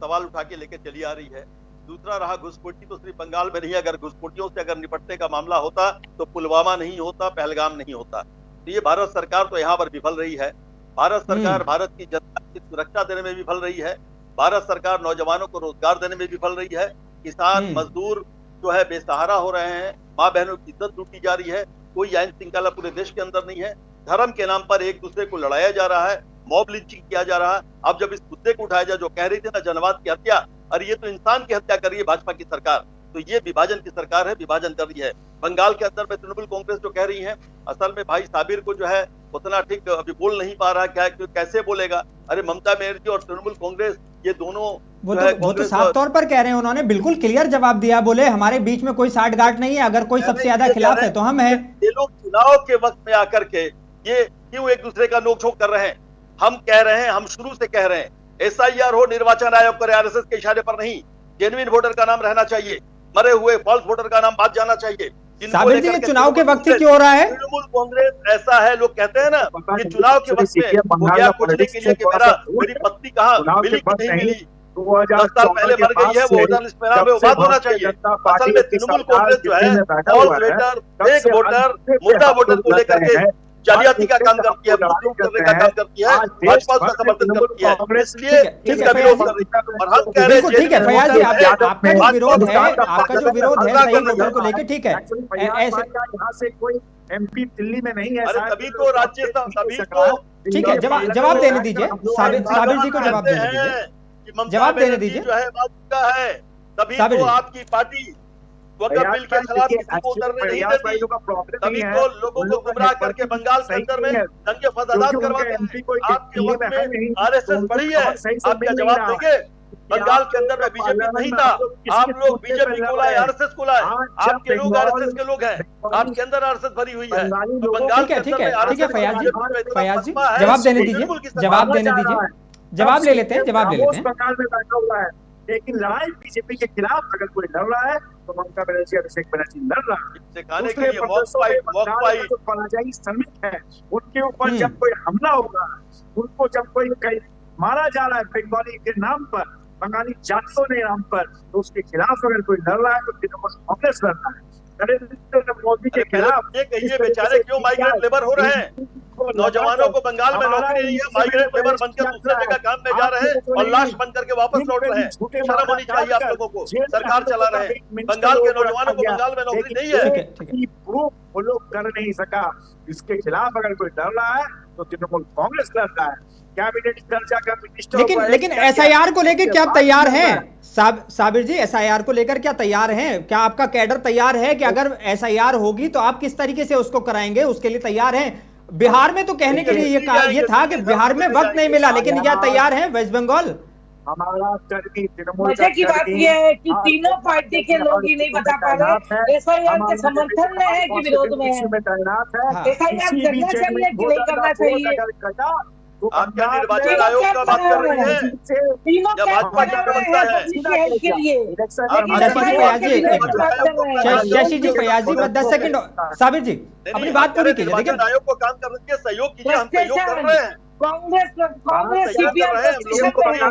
सवाल उठा के लेके चली आ रही है। दूसरा रहा घुसपैठी, तो सिर्फ बंगाल में नहीं, अगर घुसपैठियों से अगर निपटने का मामला होता तो पुलवामा नहीं होता, पहलगाम नहीं होता। तो ये भारत सरकार तो यहाँ पर विफल रही है। भारत सरकार भारत की जनता की सुरक्षा देने में विफल रही है। भारत सरकार नौजवानों को रोजगार देने में विफल रही है। किसान मजदूर जो है बेसहारा हो रहे हैं, माँ बहनों की इज्जत लूटी जा रही है। कोई आईन श्रृंखला पूरे देश के अंदर नहीं है। धर्म के नाम पर एक दूसरे को लड़ाया जा रहा है, मॉब लिंचिंग किया जा रहा है। अब जब इस मुद्दे को उठाया जाए, जो कह रही थी ना जनवाद की हत्या, अरे ये तो इंसान की हत्या कर रही है भाजपा की सरकार। तो ये विभाजन की सरकार है, विभाजन कर रही है। बंगाल के अंदर में तृणमूल कांग्रेस जो कह रही है, असल में भाई साबिर को जो है उतना ठीक अभी बोल नहीं पा रहा, क्या कैसे बोलेगा। अरे ममता बनर्जी और तृणमूल कांग्रेस ये दोनों वो तो साफ तौर पर कह रहे हैं, उन्होंने बिल्कुल क्लियर जवाब दिया, बोले हमारे बीच में कोई साठ गांठ नहीं है, अगर कोई सबसे ज्यादा खिलाफ है तो हम हैं। ये लोग चुनाव के वक्त में आकर के ये क्यों एक दूसरे का नोक झोंक कर रहे हैं? हम कह रहे हैं, हम शुरू से कह रहे हैं, एसआईआर हो, निर्वाचन आयोग करे, आरएसएस के इशारे पर नहीं। जेन्युइन वोटर का नाम रहना चाहिए, मरे हुए फॉल्स वोटर का नाम बात जाना चाहिए। साबिर जी, चुनाव के वक्त क्यों हो रहा है? तृणमूल कांग्रेस ऐसा है, लोग कहते हैं ना कि चुनाव के वक्त में वो क्या पूछने के लिए कि मेरी पत्नी कहाँ मिली कि नहीं मिली, 10 साल पहले मर गई है, वो वोटर लिस्ट में नाम है, वो बात होना चाहिए। असल में तृणमूल कांग्रेस जो है फॉल्स वोटर, फेक वोटर, मुर्दा वोटर को लेकर के जालियाती का काम करती है, मुद्दों करने का काम करती है, भाजपा का समर्थन करती है, इसलिए इसका विरोध कर रही है। और हम कह रहे हैं ठीक है फयाज जी, आपका जो विरोध है, आपका जो विरोध है सही वोटर को लेकर, ठीक है, ऐसे यहाँ से कोई एमपी दिल्ली में नहीं है। अरे तभी तो राज्यसभा, तभी तो ठीक है, जवाब देने दीजिए साबिर जी को, जवाब देने दीजिए, जवाब देने दीजिए। जो है बात है, तभी तो आपकी पार्टी वक़्फ़ बिल के खिलाफ किसी को उतरने नहीं देती, तभी तो लोगों को गुमराह करके बंगाल के अंदर में दंगे फसादात करवाते हैं। आपके वक्त में आरएसएस बढ़ी है, आप क्या जवाब देंगे? बंगाल के अंदर में बीजेपी नहीं था, आप लोग बीजेपी को लाए, आरएसएस को लाए, आपके लोग आरएसएस के लोग हैं, आपके अंदर आरएसएस भरी हुई है। तो बंगाल के अंदर में आरएसएस, फयाज जी जवाब देने दीजिए, जवाब देने दीजिए, जवाब ले लेते हैं, जवाब ले लेते हैं। बंगाल में बैठा हुआ है, लेकिन लड़ाई बीजेपी के खिलाफ अगर कोई लड़ रहा है तो ममता बनर्जी, अभिषेक बनर्जी लड़ रहा है। जो पराजयी श्रमिक है उनके ऊपर जब कोई हमला होगा, उनको जब कोई मारा जा रहा है बंगाली के नाम पर, बंगाली जातियों ने नाम पर, तो उसके खिलाफ अगर कोई लड़ रहा है तो तृणमूल कांग्रेस लड़ना है। नरेंद्र मोदी के खिलाफ ये कहिए बेचारे क्यों माइग्रेंट लेबर हो रहे हैं? नौजवानों को बंगाल में नौकरी नहीं है, माइग्रेंट लेबर बनकर दूसरे जगह काम में जा रहे हैं और लाश बन करके वापस लौट रहे हैं। शर्म होनी चाहिए आप लोगों को। सरकार चला रहे हैं, बंगाल के नौजवानों को बंगाल में नौकरी नहीं है। प्रूफ वो लोग कर नहीं सका। इसके खिलाफ अगर कोई लड़ रहा है तो तृणमूल कांग्रेस लड़ रहा है। कैबिनेट दर्जा का मिनिस्टर, लेकिन एसआईआर को लेकर क्या तैयार हैं साबिर जी? एसआईआर को लेकर क्या तैयार हैं? क्या आपका कैडर तैयार है कि अगर एसआईआर होगी तो आप किस तरीके से उसको कराएंगे, उसके लिए तैयार हैं? बिहार में तो कहने के लिए ये था कि बिहार में वक्त नहीं मिला, लेकिन क्या तैयार है वेस्ट बंगाल? हमारा कर्मी तृणमूल मजे की बात यह है कि तीनों पार्टी के लोग ही नहीं बता पा रहे एसआईआर के समर्थन में है कि विरोध में है। तैनात है। एसआईआर करना चाहिए कि नहीं करना चाहिए? आप क्या निर्वाचन आयोग का बात कर रहे हैं? तीनों क्या भाजपा क्या व्यवस्था है? शशि जी फयाज जी 10 सेकंड साबिर जी अपनी बात पूरी कीजिए। देखिए निर्वाचन आयोग को काम करने के सहयोग कीजिए, हम सहयोग कर रहे हैं। कांग्रेस सीपीएम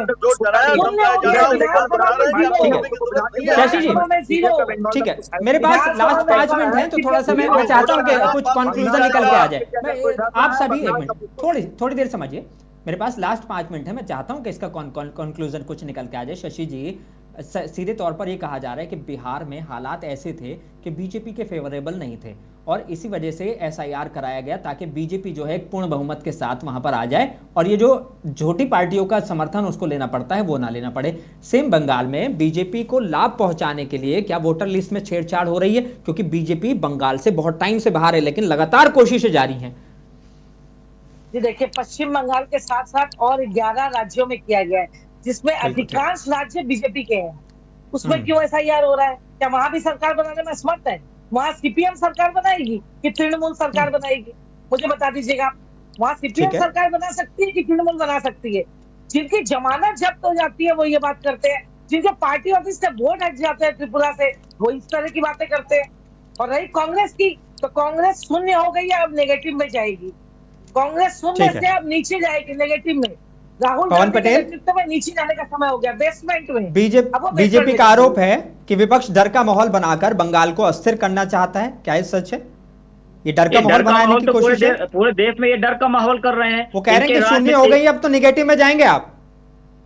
जो डराया धमकाया जा रहा है उसको बता रहे हैं कि आपको करने की जरूरत शशि नहीं है। जी ठीक है, मेरे पास लास्ट 5 मिनट है तो थोड़ा सा मैं चाहता हूँ कि कुछ कंक्लूजन निकल के आ जाए। आप सभी एक मिनट थोड़ी देर समझिए, मेरे पास लास्ट 5 मिनट है, मैं चाहता हूं कि इसका कंक्लूजन कुछ निकल के आ जाए। शशि जी, सीधे तौर पर यह कहा जा रहा है कि बिहार में हालात ऐसे थे कि बीजेपी के फेवरेबल नहीं थे और इसी वजह से एसआईआर कराया गया ताकि बीजेपी जो है एक पूर्ण बहुमत के साथ वहां पर आ जाए और ये जो झूठी पार्टियों का समर्थन उसको लेना पड़ता है वो ना लेना पड़े। सेम बंगाल में बीजेपी को लाभ पहुंचाने के लिए क्या वोटर लिस्ट में छेड़छाड़ हो रही है? क्योंकि बीजेपी बंगाल से बहुत टाइम से बाहर है लेकिन लगातार कोशिशें जारी हैं। जी देखिए, पश्चिम बंगाल के साथ साथ और 11 राज्यों में किया गया है जिसमें अधिकांश राज्य बीजेपी के हैं। उसमें क्यों एसआईआर हो रहा है? क्या वहां भी सरकार बनाने में असमर्थ है? वहां सीपीएम सरकार बनाएगी कि तृणमूल सरकार बनाएगी? मुझे बता दीजिएगा। वहां सीपीएम सरकार बना सकती है कि तृणमूल बना सकती है? जिनकी जमानत जब्त हो जाती है वो ये बात करते हैं, जिनके पार्टी ऑफिस से वोट हट जाते हैं त्रिपुरा से वो इस तरह की बातें करते हैं। और रही कांग्रेस की, तो कांग्रेस शून्य हो गई है, अब नेगेटिव में जाएगी। कांग्रेस शून्य से अब नीचे जाएगी नेगेटिव में। राहुल पवन पटेल नेतृत्व में नीचे जाने का समय हो गया, बेसमेंट में। बीजेपी का आरोप है कि विपक्ष डर का माहौल बनाकर बंगाल को अस्थिर करना चाहता है, क्या ये सच है? ये डर का माहौल बनाने की कोशिश है? पूरे देश में ये डर का माहौल कर रहे हैं। वो कह रहे हैं कि शून्य हो गई, अब तो निगेटिव में जाएंगे आप।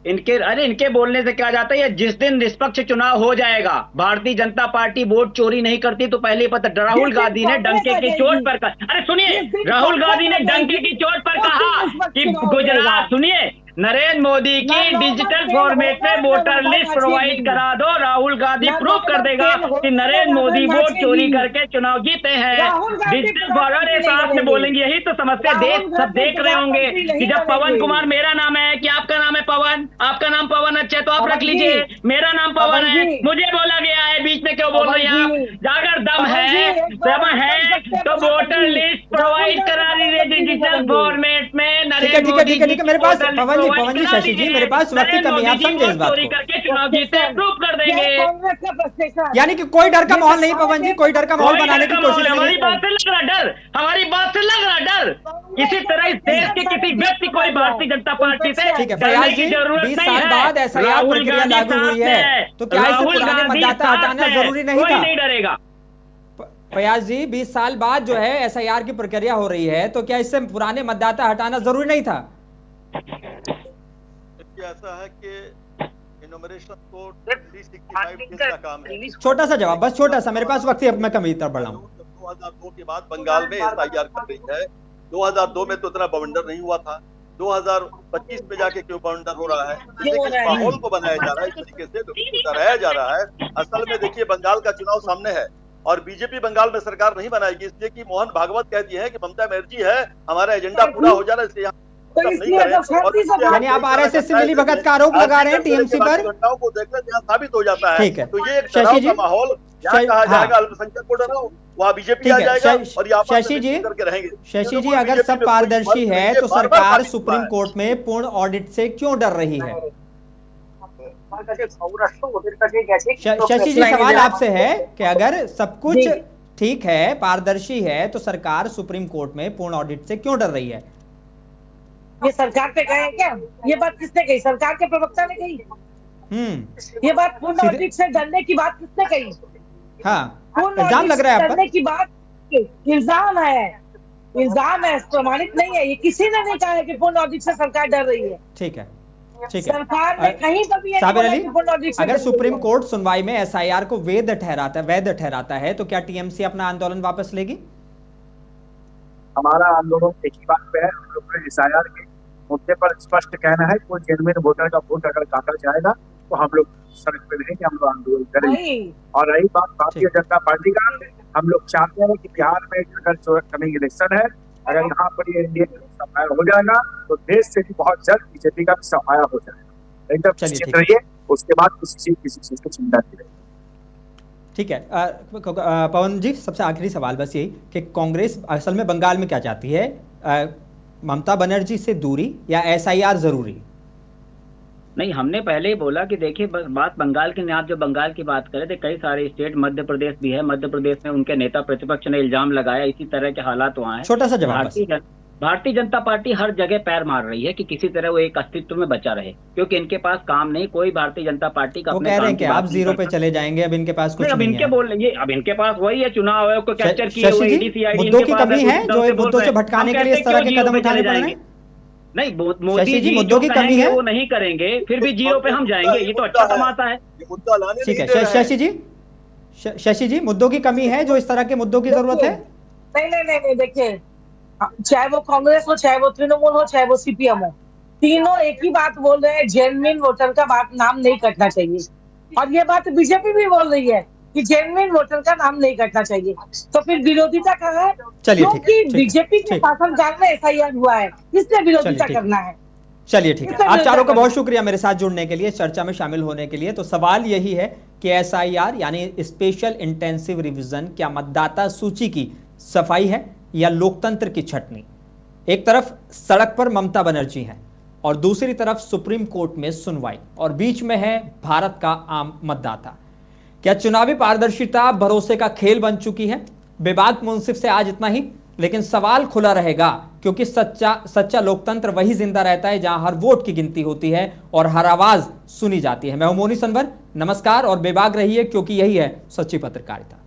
इनके बोलने से क्या जाता है? जिस दिन निष्पक्ष चुनाव हो जाएगा, भारतीय जनता पार्टी वोट चोरी नहीं करती तो पहले पता। राहुल गांधी ने डंके की चोट पर कहा, अरे सुनिए, राहुल गांधी ने डंके की चोट पर कहा कि गुजरात, सुनिए, नरेंद्र मोदी की डिजिटल फॉर्मेट में वोटर लिस्ट प्रोवाइड करा दो। राहुल गांधी प्रूव कर देगा कि नरेंद्र मोदी वोट चोरी करके चुनाव जीते हैं। डिजिटल फॉर्मेट साहब से बोलेंगे, यही तो समस्या देश सब देख रहे होंगे कि जब पवन कुमार, मेरा नाम है कि आपका नाम है पवन, आपका नाम पवन, अच्छा तो आप रख लीजिए, मेरा नाम पवन है, मुझे बोला गया है, बीच में क्यों बोल रहे हैं आप? अगर दम है तो वोटर लिस्ट प्रोवाइड करा दीजिए डिजिटल फॉर्मेट में। नरेंद्र मोदी मेरे पास पवन जी, शशि जी, मेरे पास वक्त की कमी है, आप समझे इस बात को। चुनाव जीते प्रूव कर देंगे। यानी कि कोई डर का माहौल नहीं पवन जी, कोई डर का माहौल बनाने की कोशिश नहीं। हमारी बात से लग रहा डर, हमारी बात से लग रहा डर। इसी तरह इस देश के किसी व्यक्ति को भारतीय जनता पार्टी से ठीक है फयाज जी, 20 साल बाद एसआईआर प्रक्रिया लागू हुई है तो क्या इसे पुराने मतदाता हटाना जरूरी नहीं था? नहीं डरेगा। फयाज जी, 20 साल बाद जो है एसआईआर की प्रक्रिया हो रही है तो क्या इससे पुराने मतदाता हटाना जरूरी नहीं था? ऐसा है कि इनोमिनेशन को 365 डेज का काम है। छोटा सा जवाब, बस छोटा सा, मेरे पास वक्त ही मैं कमी तरफ बढ़ा हूं। 2002 के बाद बंगाल में एसआईआर कर रही है। 2002 में तो इतना बवंडर नहीं हुआ था, 2025 में जाके क्यों बवंडर हो रहा है? इस माहौल को बनाया जा रहा है, इस तरीके से कराया जा रहा है। असल में देखिए, बंगाल का चुनाव सामने है और बीजेपी बंगाल में सरकार नहीं बनाएगी, इसलिए कि मोहन भागवत कहती है कि ममता बनर्जी है, हमारा एजेंडा पूरा हो जा रहा है, इसलिए यानी आप आरएसएस से मिली भगत का आरोप लगा रहे हैं टीएमसी पर। घटनाओं को देखने से साबित हो जाता है। ठीक है, तो ये एक तरह का माहौल कहा जाएगा अल्पसंख्यक को डराओ, वहाँ बीजेपी आ जाएगा और यहाँ शशि जी करके रहेंगे। शशि जी, अगर सब पारदर्शी है तो सरकार सुप्रीम कोर्ट में पूर्ण ऑडिट से क्यों डर रही है? शशि जी, सवाल आपसे है कि अगर सब कुछ ठीक है, पारदर्शी है, तो सरकार सुप्रीम कोर्ट में पूर्ण ऑडिट से क्यों डर रही है? ये सरकार पे कहे क्या? ये बात किसने कही? सरकार के प्रवक्ता ने कही। ये बात पूर्ण ऑडिट से डरने की बात किसने कही? हाँ, पूर्ण इल्जाम लग रहा है आप डरने की बात, इल्जाम है, प्रमाणित नहीं है। ये किसी ने नहीं कहा है कि पूर्ण ऑडिट से सरकार डर रही है। ठीक है, ठीक है। सरकार ने कहीं पर भी साबिर अली, अगर सुप्रीम कोर्ट सुनवाई में एसआईआर को वैध ठहराता है तो क्या टीएमसी अपना आंदोलन वापस लेगी? हमारा आंदोलन एक ही बात पे है, हम लोग ने एसआईआर के मुद्दे पर स्पष्ट कहना है, कोई जेन्युइन वोटर का वोट अगर काटा जाएगा तो हम लोग सड़क पे रहेंगे, हम लोग आंदोलन करेंगे। और रही बात भारतीय जनता पार्टी का, हम लोग चाहते हैं कि बिहार में अगर कमिंग इलेक्शन है, अगर यहाँ पर ये इंडिया सफाया हो जाएगा तो देश से भी बहुत जल्द बीजेपी का सफाया हो जाएगा। एकदम निश्चित रहिए, उसके बाद किसी चीज की चिंता नहीं रहेगी। ठीक है। पवन जी, सबसे आखिरी सवाल बस यही कि कांग्रेस असल में बंगाल में क्या चाहती है, ममता बनर्जी से दूरी या एसआईआर जरूरी? नहीं, हमने पहले ही बोला कि देखिए बात बंगाल की नहीं, आप जो बंगाल की बात करें थे, कई सारे स्टेट, मध्य प्रदेश भी है, मध्य प्रदेश में उनके नेता प्रतिपक्ष ने इल्जाम लगाया, इसी तरह के हालात वहाँ हैं। छोटा सा जवाब। भारतीय जनता पार्टी हर जगह पैर मार रही है कि किसी तरह वो एक अस्तित्व में बचा रहे, क्योंकि इनके पास काम नहीं, कोई भारतीय जनता पार्टी का वो कह रहे हैं कि आप जीरो पे चले जाएंगे, अब इनके पास कुछ नहीं है। अब इनके बोल रही है, अब इनके पास वही है, चुनाव आयोग को कैप्चर किए हुए ईडी-सीआईडी, मुद्दों की कमी है जो मुद्दों से भटकाने के लिए इस तरह के कदम उठाने पड़ रहे हैं। नहीं, मोदी जी मुद्दों की कमी है, वो नहीं करेंगे, फिर भी जीरो पे हम जाएंगे, ये तो अच्छा तमाशा है। ठीक है शशि जी, मुद्दों की कमी है जो इस तरह के मुद्दों की जरूरत है? नहीं, देखिए, चाहे वो कांग्रेस हो, चाहे वो तृणमूल हो, चाहे वो सीपीएम हो, तीनों एक ही बात बोल रहे हैं, जेन्युइन वोटर का नाम नहीं कटना चाहिए। और ये बात बीजेपी भी बोल रही है कि जेन्युइन वोटर का नाम नहीं कटना चाहिए। तो फिर विरोधिता कहाँ है? क्योंकि बीजेपी के शासनकाल में एसआईआर हुआ है, इसलिए विरोधिता करना है। चलिए ठीक है, आप चारों का बहुत शुक्रिया मेरे साथ जुड़ने के लिए, चर्चा में शामिल होने के लिए। तो सवाल यही है कि एसआईआर यानी स्पेशल इंटेंसिव रिवीजन क्या मतदाता सूची की सफाई है या लोकतंत्र की छटनी? एक तरफ सड़क पर ममता बनर्जी हैं और दूसरी तरफ सुप्रीम कोर्ट में सुनवाई, और बीच में है भारत का आम मतदाता। क्या चुनावी पारदर्शिता भरोसे का खेल बन चुकी है? बेबाक मुंसिफ से आज इतना ही, लेकिन सवाल खुला रहेगा, क्योंकि सच्चा लोकतंत्र वही जिंदा रहता है जहां हर वोट की गिनती होती है और हर आवाज सुनी जाती है। मैं हूं मोनी सनवर, नमस्कार और बेबाक रहिए, क्योंकि यही है सच्ची पत्रकारिता।